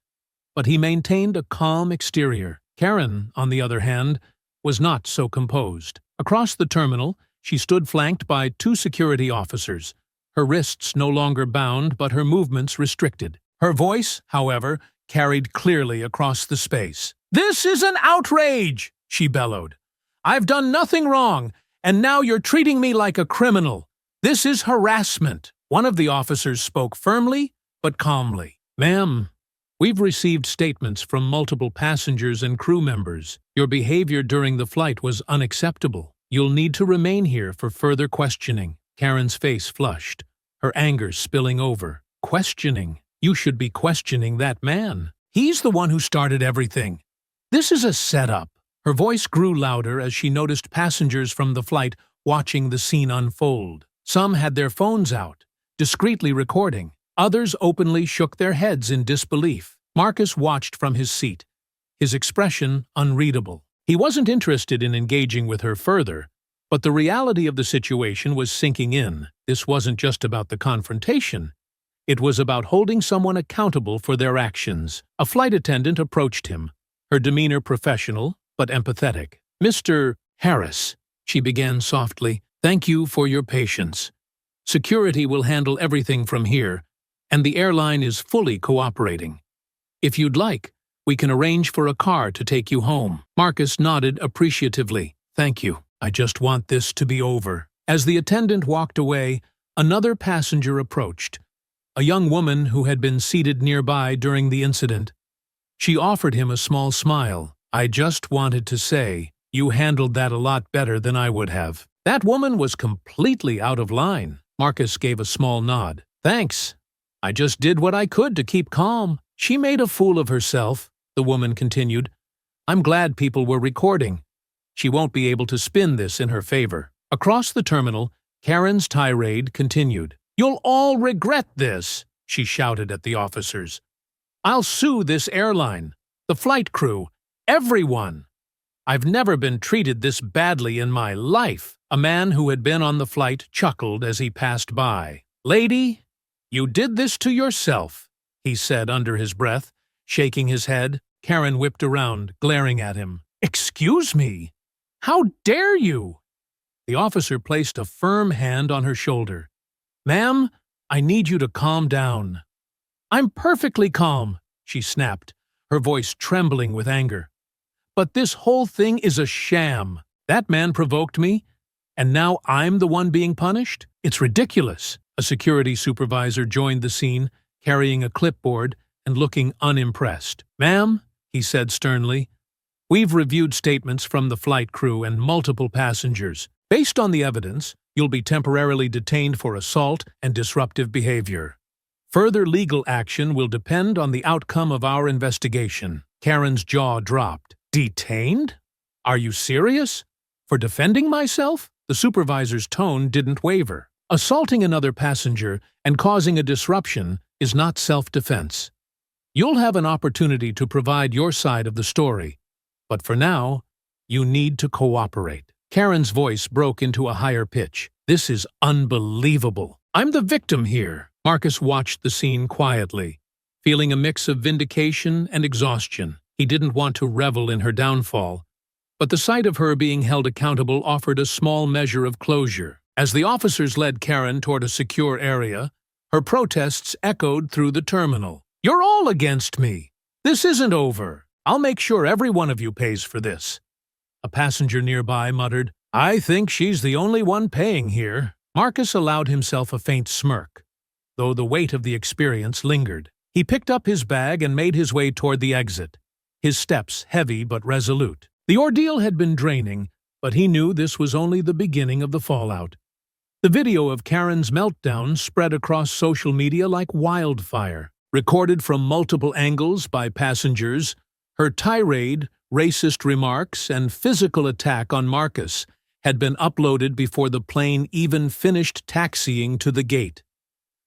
but he maintained a calm exterior. Karen, on the other hand, was not so composed. Across the terminal, she stood flanked by two security officers, her wrists no longer bound but her movements restricted. Her voice, however, carried clearly across the space. "This is an outrage!" she bellowed. "I've done nothing wrong, And now you're treating me like a criminal. This is harassment." One of the officers spoke firmly but calmly. "Ma'am, we've received statements from multiple passengers and crew members. Your behavior during the flight was unacceptable. You'll need to remain here for further questioning." Karen's face flushed, her anger spilling over. "Questioning? You should be questioning that man. He's the one who started everything. This is a setup." Her voice grew louder as she noticed passengers from the flight watching the scene unfold. Some had their phones out, discreetly recording. Others openly shook their heads in disbelief. Marcus watched from his seat, his expression unreadable. He wasn't interested in engaging with her further, but the reality of the situation was sinking in. This wasn't just about the confrontation. It was about holding someone accountable for their actions. A flight attendant approached him, her demeanor professional but empathetic. "Mr. Harris," she began softly, "thank you for your patience. Security will handle everything from here, and the airline is fully cooperating. If you'd like, we can arrange for a car to take you home." Marcus nodded appreciatively. "Thank you. I just want this to be over." As the attendant walked away, another passenger approached, a young woman who had been seated nearby during the incident. She offered him a small smile. "I just wanted to say, you handled that a lot better than I would have." That woman was completely out of line. Marcus gave a small nod. "Thanks. I just did what I could to keep calm." "She made a fool of herself," the woman continued. "I'm glad people were recording. She won't be able to spin this in her favor." Across the terminal, Karen's tirade continued. "You'll all regret this," she shouted at the officers. "I'll sue this airline, the flight crew, everyone. I've never been treated this badly in my life." A man who had been on the flight chuckled as he passed by. "Lady, you did this to yourself," he said under his breath, shaking his head. Karen whipped around, glaring at him. "Excuse me? How dare you?" The officer placed a firm hand on her shoulder. "Ma'am, I need you to calm down." "I'm perfectly calm," she snapped, her voice trembling with anger. "But this whole thing is a sham. That man provoked me, and now I'm the one being punished? It's ridiculous." A security supervisor joined the scene, carrying a clipboard and looking unimpressed. "Ma'am," he said sternly, "we've reviewed statements from the flight crew and multiple passengers. Based on the evidence, you'll be temporarily detained for assault and disruptive behavior. Further legal action will depend on the outcome of our investigation." Karen's jaw dropped. "Detained? Are you serious? For defending myself?" The supervisor's tone didn't waver. "Assaulting another passenger and causing a disruption is not self-defense. You'll have an opportunity to provide your side of the story, but for now, you need to cooperate." Karen's voice broke into a higher pitch. "This is unbelievable. I'm the victim here." Marcus watched the scene quietly, feeling a mix of vindication and exhaustion. He didn't want to revel in her downfall, but the sight of her being held accountable offered a small measure of closure. As the officers led Karen toward a secure area, her protests echoed through the terminal. "You're all against me. This isn't over. I'll make sure every one of you pays for this." A passenger nearby muttered, "I think she's the only one paying here." Marcus allowed himself a faint smirk, though the weight of the experience lingered. He picked up his bag and made his way toward the exit, his steps heavy but resolute. The ordeal had been draining, but he knew this was only the beginning of the fallout. The video of Karen's meltdown spread across social media like wildfire. Recorded from multiple angles by passengers, her tirade, racist remarks, and physical attack on Marcus had been uploaded before the plane even finished taxiing to the gate.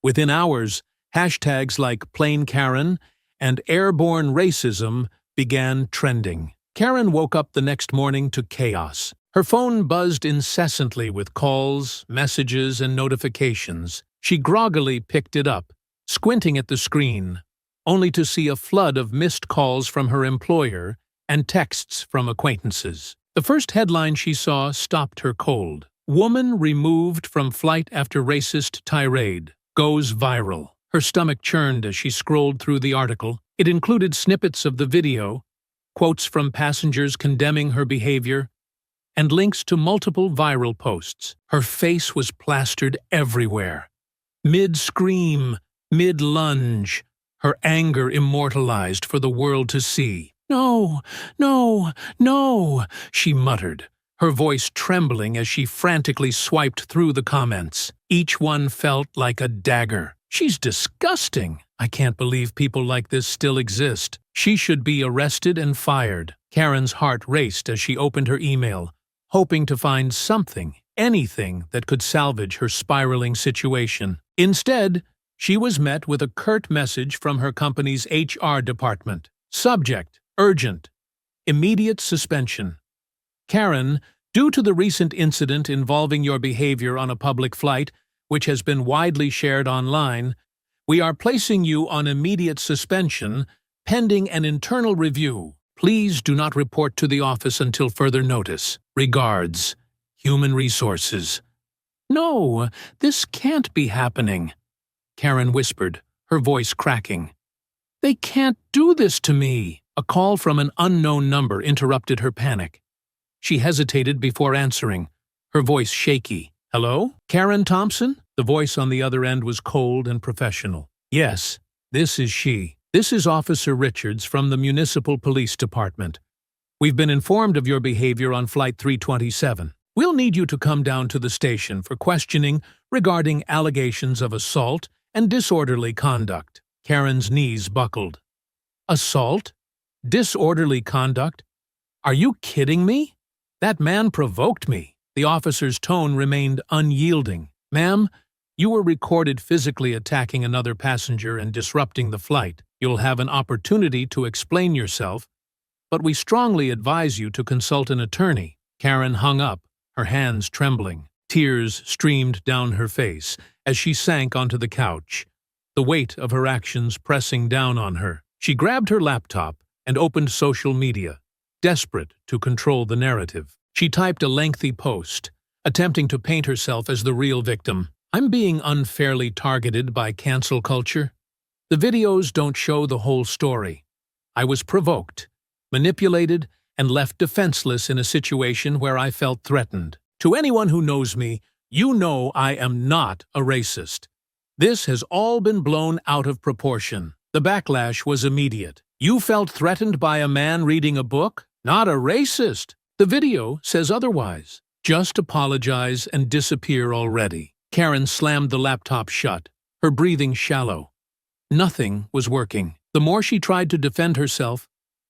Within hours, hashtags like Plane Karen and Airborne Racism began trending. Karen woke up the next morning to chaos. Her phone buzzed incessantly with calls, messages, and notifications. She groggily picked it up, squinting at the screen, only to see a flood of missed calls from her employer and texts from acquaintances. The first headline she saw stopped her cold. "Woman removed from flight after racist tirade. Goes viral." Her stomach churned as she scrolled through the article. It included snippets of the video, quotes from passengers condemning her behavior, and links to multiple viral posts. Her face was plastered everywhere. Mid-scream, mid-lunge, her anger immortalized for the world to see. "No, no, no," she muttered, her voice trembling as she frantically swiped through the comments. Each one felt like a dagger. "She's disgusting. I can't believe people like this still exist. She should be arrested and fired." Karen's heart raced as she opened her email, hoping to find something, anything that could salvage her spiraling situation. Instead, she was met with a curt message from her company's HR department. Subject: urgent. Immediate suspension. Karen, due to the recent incident involving your behavior on a public flight, which has been widely shared online, we are placing you on immediate suspension, pending an internal review. Please do not report to the office until further notice. Regards, Human Resources. "No, this can't be happening," Karen whispered, her voice cracking. "They can't do this to me." A call from an unknown number interrupted her panic. She hesitated before answering, her voice shaky. "Hello? Karen Thompson?" The voice on the other end was cold and professional. "Yes, this is she. This is Officer Richards from the Municipal Police Department. We've been informed of your behavior on Flight 327. We'll need you to come down to the station for questioning regarding allegations of assault and disorderly conduct." Karen's knees buckled. "Assault? Disorderly conduct? Are you kidding me? That man provoked me." The officer's tone remained unyielding. "Ma'am, you were recorded physically attacking another passenger and disrupting the flight. You'll have an opportunity to explain yourself, but we strongly advise you to consult an attorney." Karen hung up, her hands trembling. Tears streamed down her face as she sank onto the couch, the weight of her actions pressing down on her. She grabbed her laptop and opened social media, desperate to control the narrative. She typed a lengthy post, attempting to paint herself as the real victim. "I'm being unfairly targeted by cancel culture. The videos don't show the whole story. I was provoked, manipulated, and left defenseless in a situation where I felt threatened. To anyone who knows me, you know I am not a racist. This has all been blown out of proportion." The backlash was immediate. "You felt threatened by a man reading a book? Not a racist. The video says otherwise. Just apologize and disappear already." Karen slammed the laptop shut, her breathing shallow. Nothing was working. The more she tried to defend herself,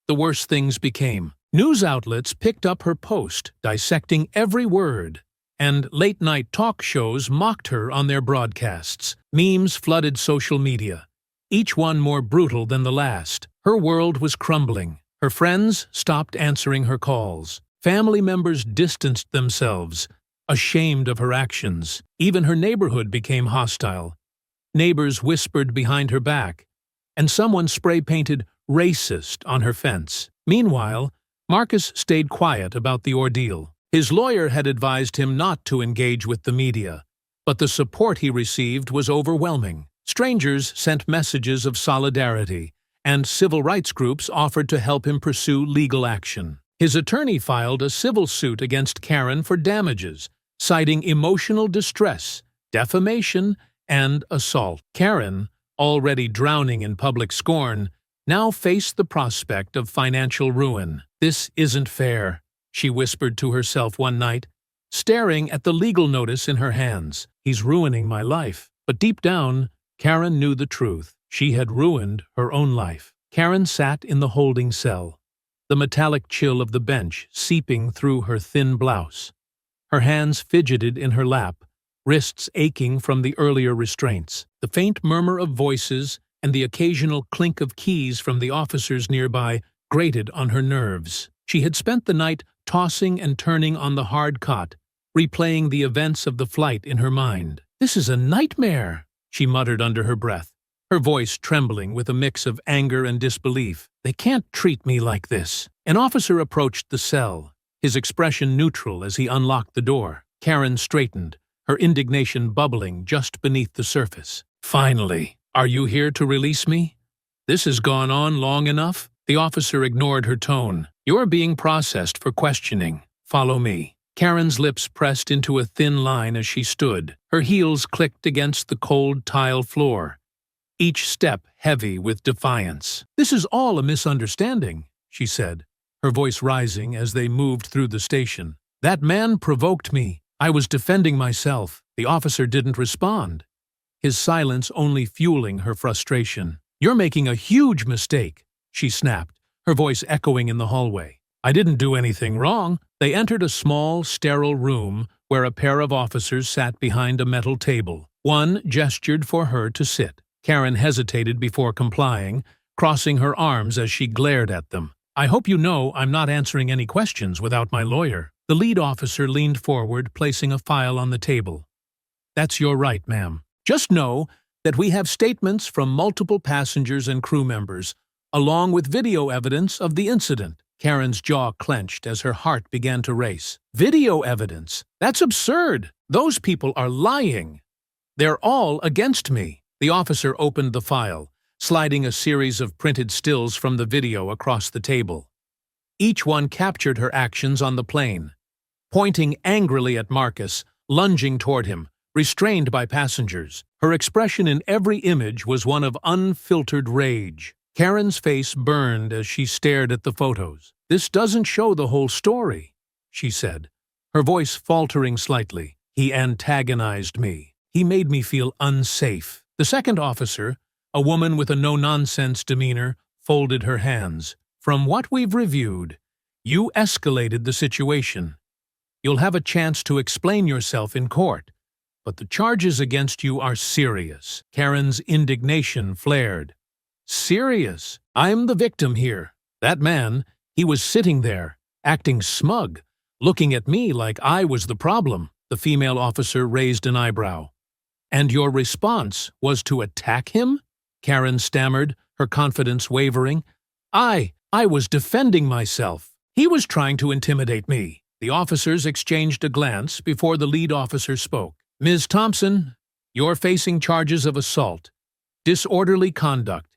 the worse things became. News outlets picked up her post, dissecting every word, and late-night talk shows mocked her on their broadcasts. Memes flooded social media, each one more brutal than the last. Her world was crumbling. Her friends stopped answering her calls. Family members distanced themselves, ashamed of her actions. Even her neighborhood became hostile. Neighbors whispered behind her back, and someone spray-painted "racist" on her fence. Meanwhile, Marcus stayed quiet about the ordeal. His lawyer had advised him not to engage with the media, but the support he received was overwhelming. Strangers sent messages of solidarity, and civil rights groups offered to help him pursue legal action. His attorney filed a civil suit against Karen for damages, citing emotional distress, defamation, and assault. Karen, already drowning in public scorn, now faced the prospect of financial ruin. "This isn't fair," she whispered to herself one night, staring at the legal notice in her hands. "He's ruining my life." But deep down, Karen knew the truth. She had ruined her own life. Karen sat in the holding cell, the metallic chill of the bench seeping through her thin blouse. Her hands fidgeted in her lap, wrists aching from the earlier restraints. The faint murmur of voices and the occasional clink of keys from the officers nearby grated on her nerves. She had spent the night tossing and turning on the hard cot, replaying the events of the flight in her mind. "This is a nightmare," she muttered under her breath, her voice trembling with a mix of anger and disbelief. "They can't treat me like this." An officer approached the cell, his expression neutral as he unlocked the door. Karen straightened, her indignation bubbling just beneath the surface. "Finally, are you here to release me? This has gone on long enough." The officer ignored her tone. "You're being processed for questioning. Follow me." Karen's lips pressed into a thin line as she stood. Her heels clicked against the cold tile floor, each step heavy with defiance. "This is all a misunderstanding," she said, her voice rising as they moved through the station. "That man provoked me. I was defending myself." The officer didn't respond, his silence only fueling her frustration. "You're making a huge mistake," she snapped, her voice echoing in the hallway. "I didn't do anything wrong." They entered a small, sterile room where a pair of officers sat behind a metal table. One gestured for her to sit. Karen hesitated before complying, crossing her arms as she glared at them. "I hope you know I'm not answering any questions without my lawyer." The lead officer leaned forward, placing a file on the table. "That's your right, ma'am. Just know that we have statements from multiple passengers and crew members, along with video evidence of the incident." Karen's jaw clenched as her heart began to race. "Video evidence? That's absurd! Those people are lying. They're all against me." The officer opened the file, sliding a series of printed stills from the video across the table. Each one captured her actions on the plane. Pointing angrily at Marcus, lunging toward him, restrained by passengers. Her expression in every image was one of unfiltered rage. Karen's face burned as she stared at the photos. "This doesn't show the whole story," she said, her voice faltering slightly. "He antagonized me. He made me feel unsafe." The second officer, a woman with a no-nonsense demeanor, folded her hands. "From what we've reviewed, you escalated the situation. You'll have a chance to explain yourself in court, but the charges against you are serious." Karen's indignation flared. "Serious? I'm the victim here. That man, he was sitting there, acting smug, looking at me like I was the problem." The female officer raised an eyebrow. "And your response was to attack him?" Karen stammered, her confidence wavering. I was defending myself. He was trying to intimidate me." The officers exchanged a glance before the lead officer spoke. "Ms. Thompson, you're facing charges of assault, disorderly conduct,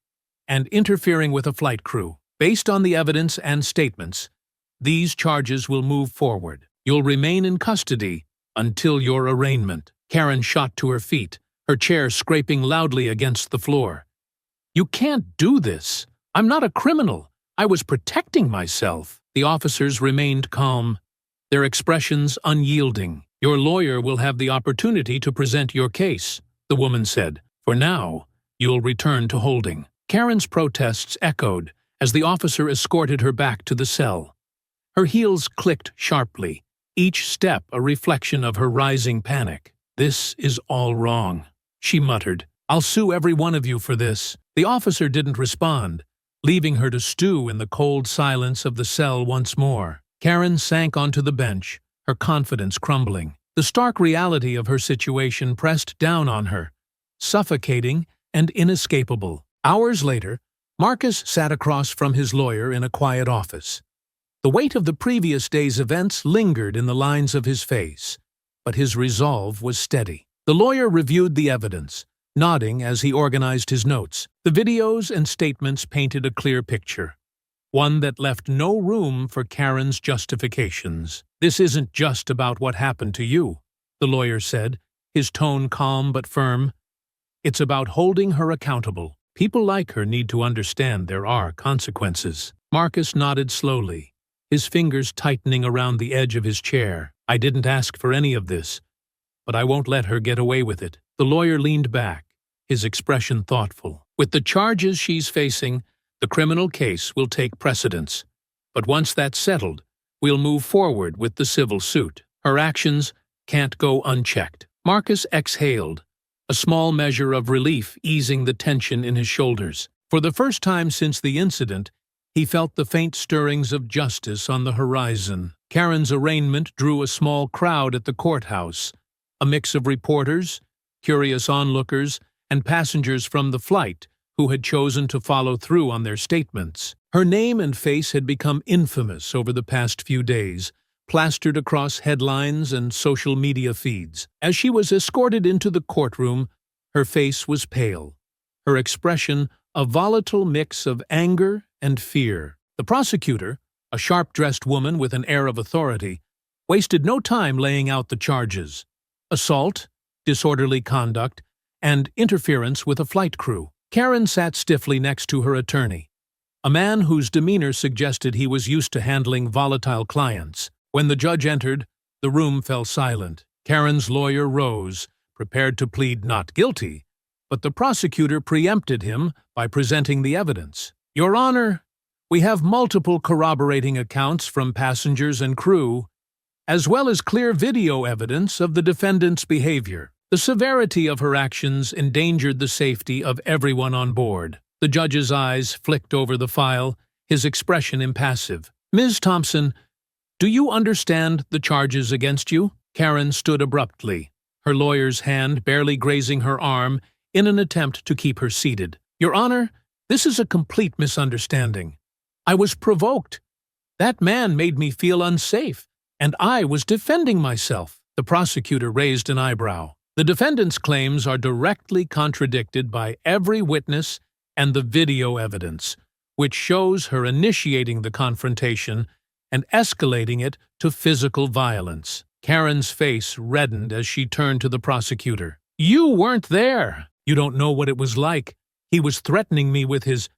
and interfering with a flight crew. Based on the evidence and statements, these charges will move forward. You'll remain in custody until your arraignment." Karen shot to her feet, her chair scraping loudly against the floor. "You can't do this. I'm not a criminal. I was protecting myself." The officers remained calm, their expressions unyielding. "Your lawyer will have the opportunity to present your case," the woman said. "For now, you'll return to holding." Karen's protests echoed as the officer escorted her back to the cell. Her heels clicked sharply, each step a reflection of her rising panic. "This is all wrong," she muttered. "I'll sue every one of you for this." The officer didn't respond, leaving her to stew in the cold silence of the cell once more. Karen sank onto the bench, her confidence crumbling. The stark reality of her situation pressed down on her, suffocating and inescapable. Hours later, Marcus sat across from his lawyer in a quiet office. The weight of the previous day's events lingered in the lines of his face, but his resolve was steady. The lawyer reviewed the evidence, nodding as he organized his notes. The videos and statements painted a clear picture, one that left no room for Karen's justifications. "This isn't just about what happened to you," the lawyer said, his tone calm but firm. "It's about holding her accountable. People like her need to understand there are consequences." Marcus nodded slowly, his fingers tightening around the edge of his chair. "I didn't ask for any of this, but I won't let her get away with it." The lawyer leaned back, his expression thoughtful. "With the charges she's facing, the criminal case will take precedence. But once that's settled, we'll move forward with the civil suit. Her actions can't go unchecked." Marcus exhaled, a small measure of relief easing the tension in his shoulders. For the first time since the incident, he felt the faint stirrings of justice on the horizon. Karen's arraignment drew a small crowd at the courthouse, a mix of reporters, curious onlookers, and passengers from the flight who had chosen to follow through on their statements. Her name and face had become infamous over the past few days, plastered across headlines and social media feeds. As she was escorted into the courtroom, her face was pale, her expression a volatile mix of anger and fear. The prosecutor, a sharp-dressed woman with an air of authority, wasted no time laying out the charges: assault, disorderly conduct, and interference with a flight crew. Karen sat stiffly next to her attorney, a man whose demeanor suggested he was used to handling volatile clients. When the judge entered, the room fell silent. Karen's lawyer rose, prepared to plead not guilty, but the prosecutor preempted him by presenting the evidence. "Your Honor, we have multiple corroborating accounts from passengers and crew, as well as clear video evidence of the defendant's behavior. The severity of her actions endangered the safety of everyone on board." The judge's eyes flicked over the file, his expression impassive. "Ms. Thompson, do you understand the charges against you?" Karen stood abruptly, her lawyer's hand barely grazing her arm in an attempt to keep her seated. "Your Honor, this is a complete misunderstanding. I was provoked. That man made me feel unsafe, and I was defending myself." The prosecutor raised an eyebrow. "The defendant's claims are directly contradicted by every witness and the video evidence, which shows her initiating the confrontation and escalating it to physical violence." Karen's face reddened as she turned to the prosecutor. "You weren't there. You don't know what it was like. He was threatening me with his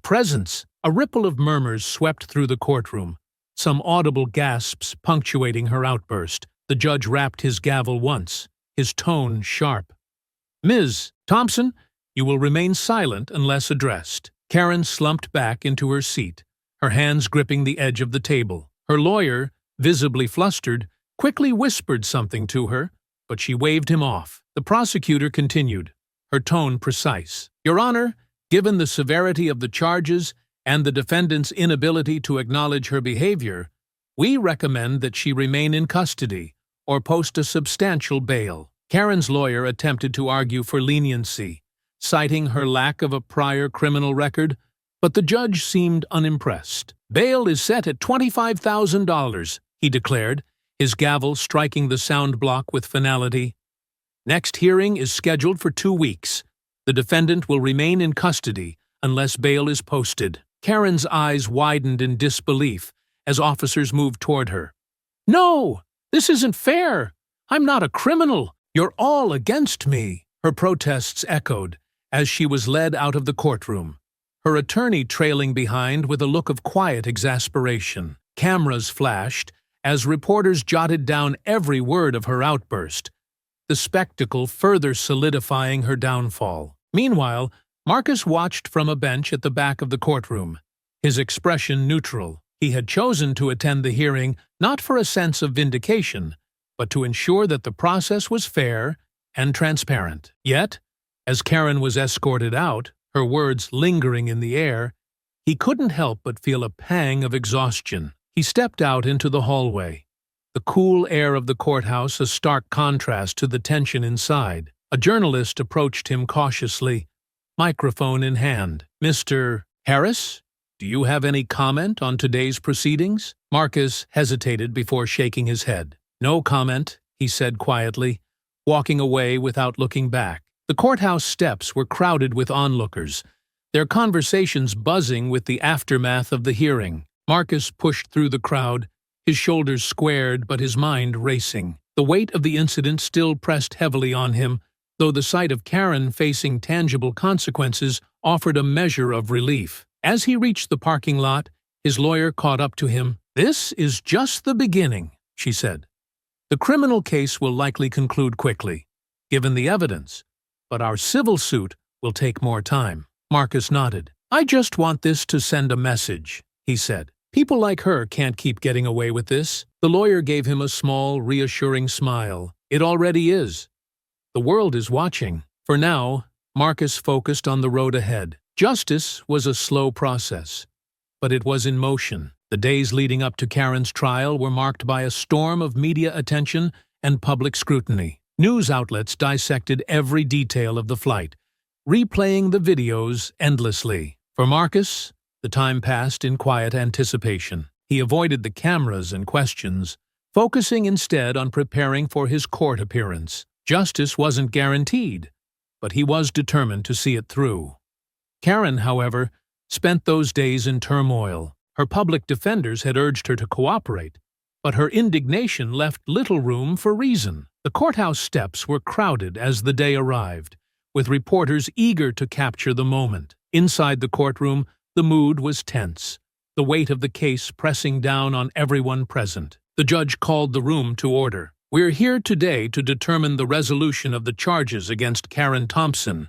presence." A ripple of murmurs swept through the courtroom, some audible gasps punctuating her outburst. The judge rapped his gavel once, his tone sharp. "Ms. Thompson, you will remain silent unless addressed." Karen slumped back into her seat, her hands gripping the edge of the table. Her lawyer, visibly flustered, quickly whispered something to her, but she waved him off. The prosecutor continued, her tone precise. "Your Honor, given the severity of the charges and the defendant's inability to acknowledge her behavior, we recommend that she remain in custody or post a substantial bail." Karen's lawyer attempted to argue for leniency, citing her lack of a prior criminal record, but the judge seemed unimpressed. "Bail is set at $25,000, he declared, his gavel striking the sound block with finality. "Next hearing is scheduled for 2 weeks. The defendant will remain in custody unless bail is posted." Karen's eyes widened in disbelief as officers moved toward her. "No, this isn't fair. I'm not a criminal. You're all against me." Her protests echoed as she was led out of the courtroom, her attorney trailing behind with a look of quiet exasperation. Cameras flashed as reporters jotted down every word of her outburst, the spectacle further solidifying her downfall. Meanwhile, Marcus watched from a bench at the back of the courtroom, his expression neutral. He had chosen to attend the hearing not for a sense of vindication, but to ensure that the process was fair and transparent. Yet, as Karen was escorted out, her words lingering in the air, he couldn't help but feel a pang of exhaustion. He stepped out into the hallway, the cool air of the courthouse a stark contrast to the tension inside. A journalist approached him cautiously, microphone in hand. "Mr. Harris, do you have any comment on today's proceedings?" Marcus hesitated before shaking his head. "No comment," he said quietly, walking away without looking back. The courthouse steps were crowded with onlookers, their conversations buzzing with the aftermath of the hearing. Marcus pushed through the crowd, his shoulders squared but his mind racing. The weight of the incident still pressed heavily on him, though the sight of Karen facing tangible consequences offered a measure of relief. As he reached the parking lot, his lawyer caught up to him. "This is just the beginning," she said. "The criminal case will likely conclude quickly, given the evidence, but our civil suit will take more time." Marcus nodded. "I just want this to send a message," he said. "People like her can't keep getting away with this." The lawyer gave him a small, reassuring smile. "It already is. The world is watching." For now, Marcus focused on the road ahead. Justice was a slow process, but it was in motion. The days leading up to Karen's trial were marked by a storm of media attention and public scrutiny. News outlets dissected every detail of the flight, replaying the videos endlessly. For Marcus, the time passed in quiet anticipation. He avoided the cameras and questions, focusing instead on preparing for his court appearance. Justice wasn't guaranteed, but he was determined to see it through. Karen, however, spent those days in turmoil. Her public defenders had urged her to cooperate, but her indignation left little room for reason. The courthouse steps were crowded as the day arrived, with reporters eager to capture the moment. Inside the courtroom, the mood was tense, the weight of the case pressing down on everyone present. The judge called the room to order. "We're here today to determine the resolution of the charges against Karen Thompson,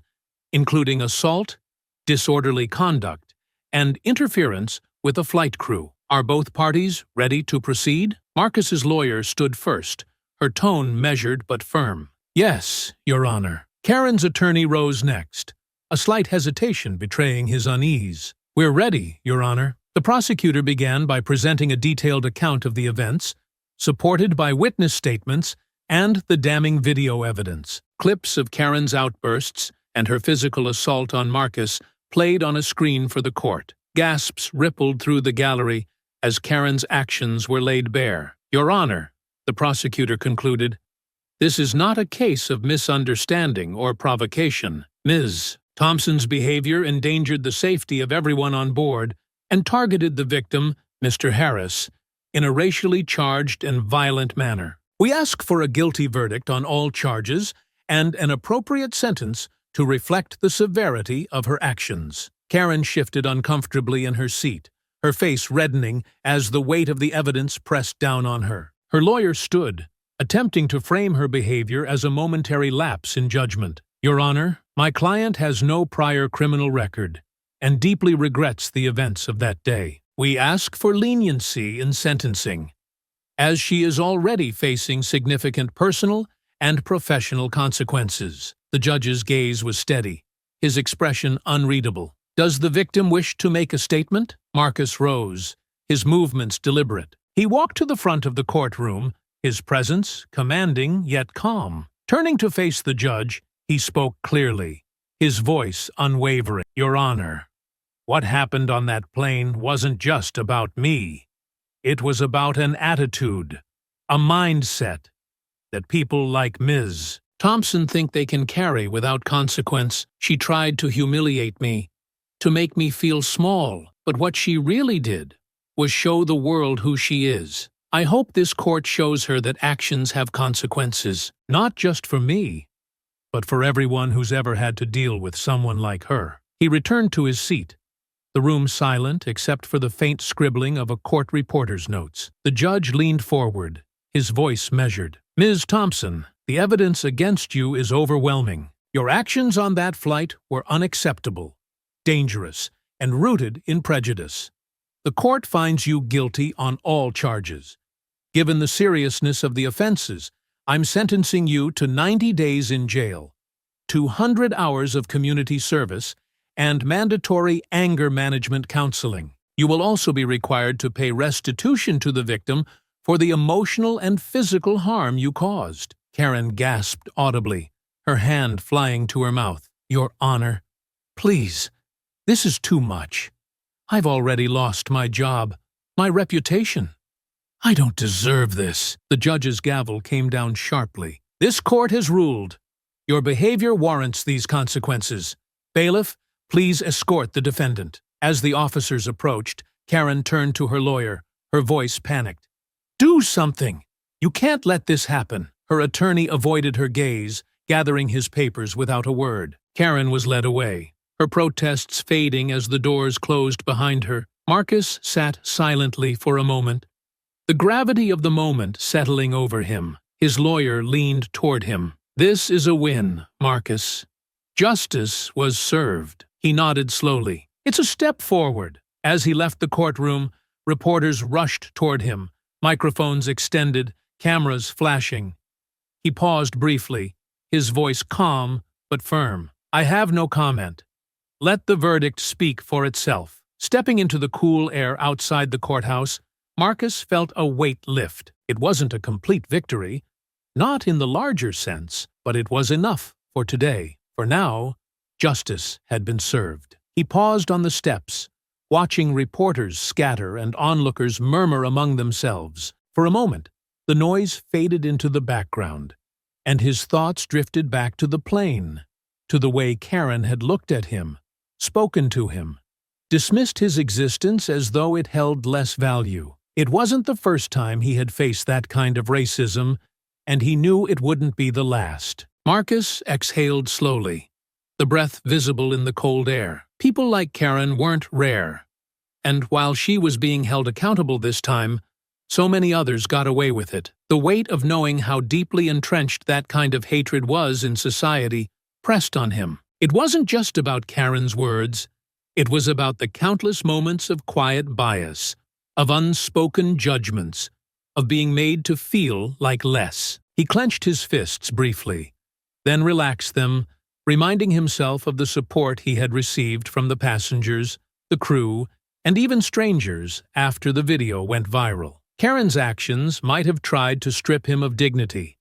including assault, disorderly conduct, and interference with a flight crew. Are both parties ready to proceed?" Marcus's lawyer stood first, her tone measured but firm. "Yes, Your Honor." Karen's attorney rose next, a slight hesitation betraying his unease. "We're ready, Your Honor." The prosecutor began by presenting a detailed account of the events, supported by witness statements and the damning video evidence. Clips of Karen's outbursts and her physical assault on Marcus played on a screen for the court. Gasps rippled through the gallery as Karen's actions were laid bare. "Your Honor," the prosecutor concluded, "this is not a case of misunderstanding or provocation. Ms. Thompson's behavior endangered the safety of everyone on board and targeted the victim, Mr. Harris, in a racially charged and violent manner. We ask for a guilty verdict on all charges and an appropriate sentence to reflect the severity of her actions." Karen shifted uncomfortably in her seat, her face reddening as the weight of the evidence pressed down on her. Her lawyer stood, attempting to frame her behavior as a momentary lapse in judgment. "Your Honor, my client has no prior criminal record and deeply regrets the events of that day. We ask for leniency in sentencing, as she is already facing significant personal and professional consequences." The judge's gaze was steady, his expression unreadable. "Does the victim wish to make a statement?" Marcus rose, his movements deliberate. He walked to the front of the courtroom, his presence commanding yet calm. Turning to face the judge, he spoke clearly, his voice unwavering. "Your Honor, what happened on that plane wasn't just about me. It was about an attitude, a mindset that people like Ms. Thompson think they can carry without consequence. She tried to humiliate me, to make me feel small, but what she really did was show the world who she is. I hope this court shows her that actions have consequences, not just for me, but for everyone who's ever had to deal with someone like her." He returned to his seat, the room silent except for the faint scribbling of a court reporter's notes. The judge leaned forward, his voice measured. "Ms. Thompson, the evidence against you is overwhelming. Your actions on that flight were unacceptable, dangerous, and rooted in prejudice. The court finds you guilty on all charges. Given the seriousness of the offenses, I'm sentencing you to 90 days in jail, 200 hours of community service, and mandatory anger management counseling. You will also be required to pay restitution to the victim for the emotional and physical harm you caused." Karen gasped audibly, her hand flying to her mouth. "Your Honor, please, this is too much. I've already lost my job, my reputation. I don't deserve this." The judge's gavel came down sharply. "This court has ruled. Your behavior warrants these consequences. Bailiff, please escort the defendant." As the officers approached, Karen turned to her lawyer, her voice panicked. "Do something! You can't let this happen." Her attorney avoided her gaze, gathering his papers without a word. Karen was led away, her protests fading as the doors closed behind her. Marcus sat silently for a moment, the gravity of the moment settling over him. His lawyer leaned toward him. "This is a win, Marcus. Justice was served." He nodded slowly. "It's a step forward." As he left the courtroom, reporters rushed toward him, microphones extended, cameras flashing. He paused briefly, his voice calm but firm. "I have no comment. Let the verdict speak for itself." Stepping into the cool air outside the courthouse, Marcus felt a weight lift. It wasn't a complete victory, not in the larger sense, but it was enough for today. For now, justice had been served. He paused on the steps, watching reporters scatter and onlookers murmur among themselves. For a moment, the noise faded into the background, and his thoughts drifted back to the plane, to the way Karen had looked at him, spoken to him, dismissed his existence as though it held less value. It wasn't the first time he had faced that kind of racism, and he knew it wouldn't be the last. Marcus exhaled slowly, the breath visible in the cold air. People like Karen weren't rare, and while she was being held accountable this time, so many others got away with it. The weight of knowing how deeply entrenched that kind of hatred was in society pressed on him. It wasn't just about Karen's words, it was about the countless moments of quiet bias, of unspoken judgments, of being made to feel like less. He clenched his fists briefly, then relaxed them, reminding himself of the support he had received from the passengers, the crew, and even strangers after the video went viral. Karen's actions might have tried to strip him of dignity,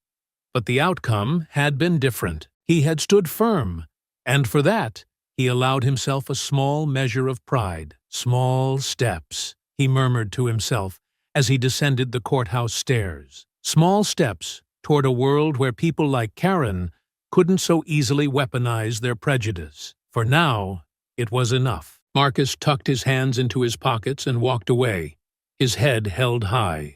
but the outcome had been different. He had stood firm, and for that, he allowed himself a small measure of pride. Small steps, he murmured to himself as he descended the courthouse stairs. Small steps toward a world where people like Karen couldn't so easily weaponize their prejudice. For now, it was enough. Marcus tucked his hands into his pockets and walked away, his head held high.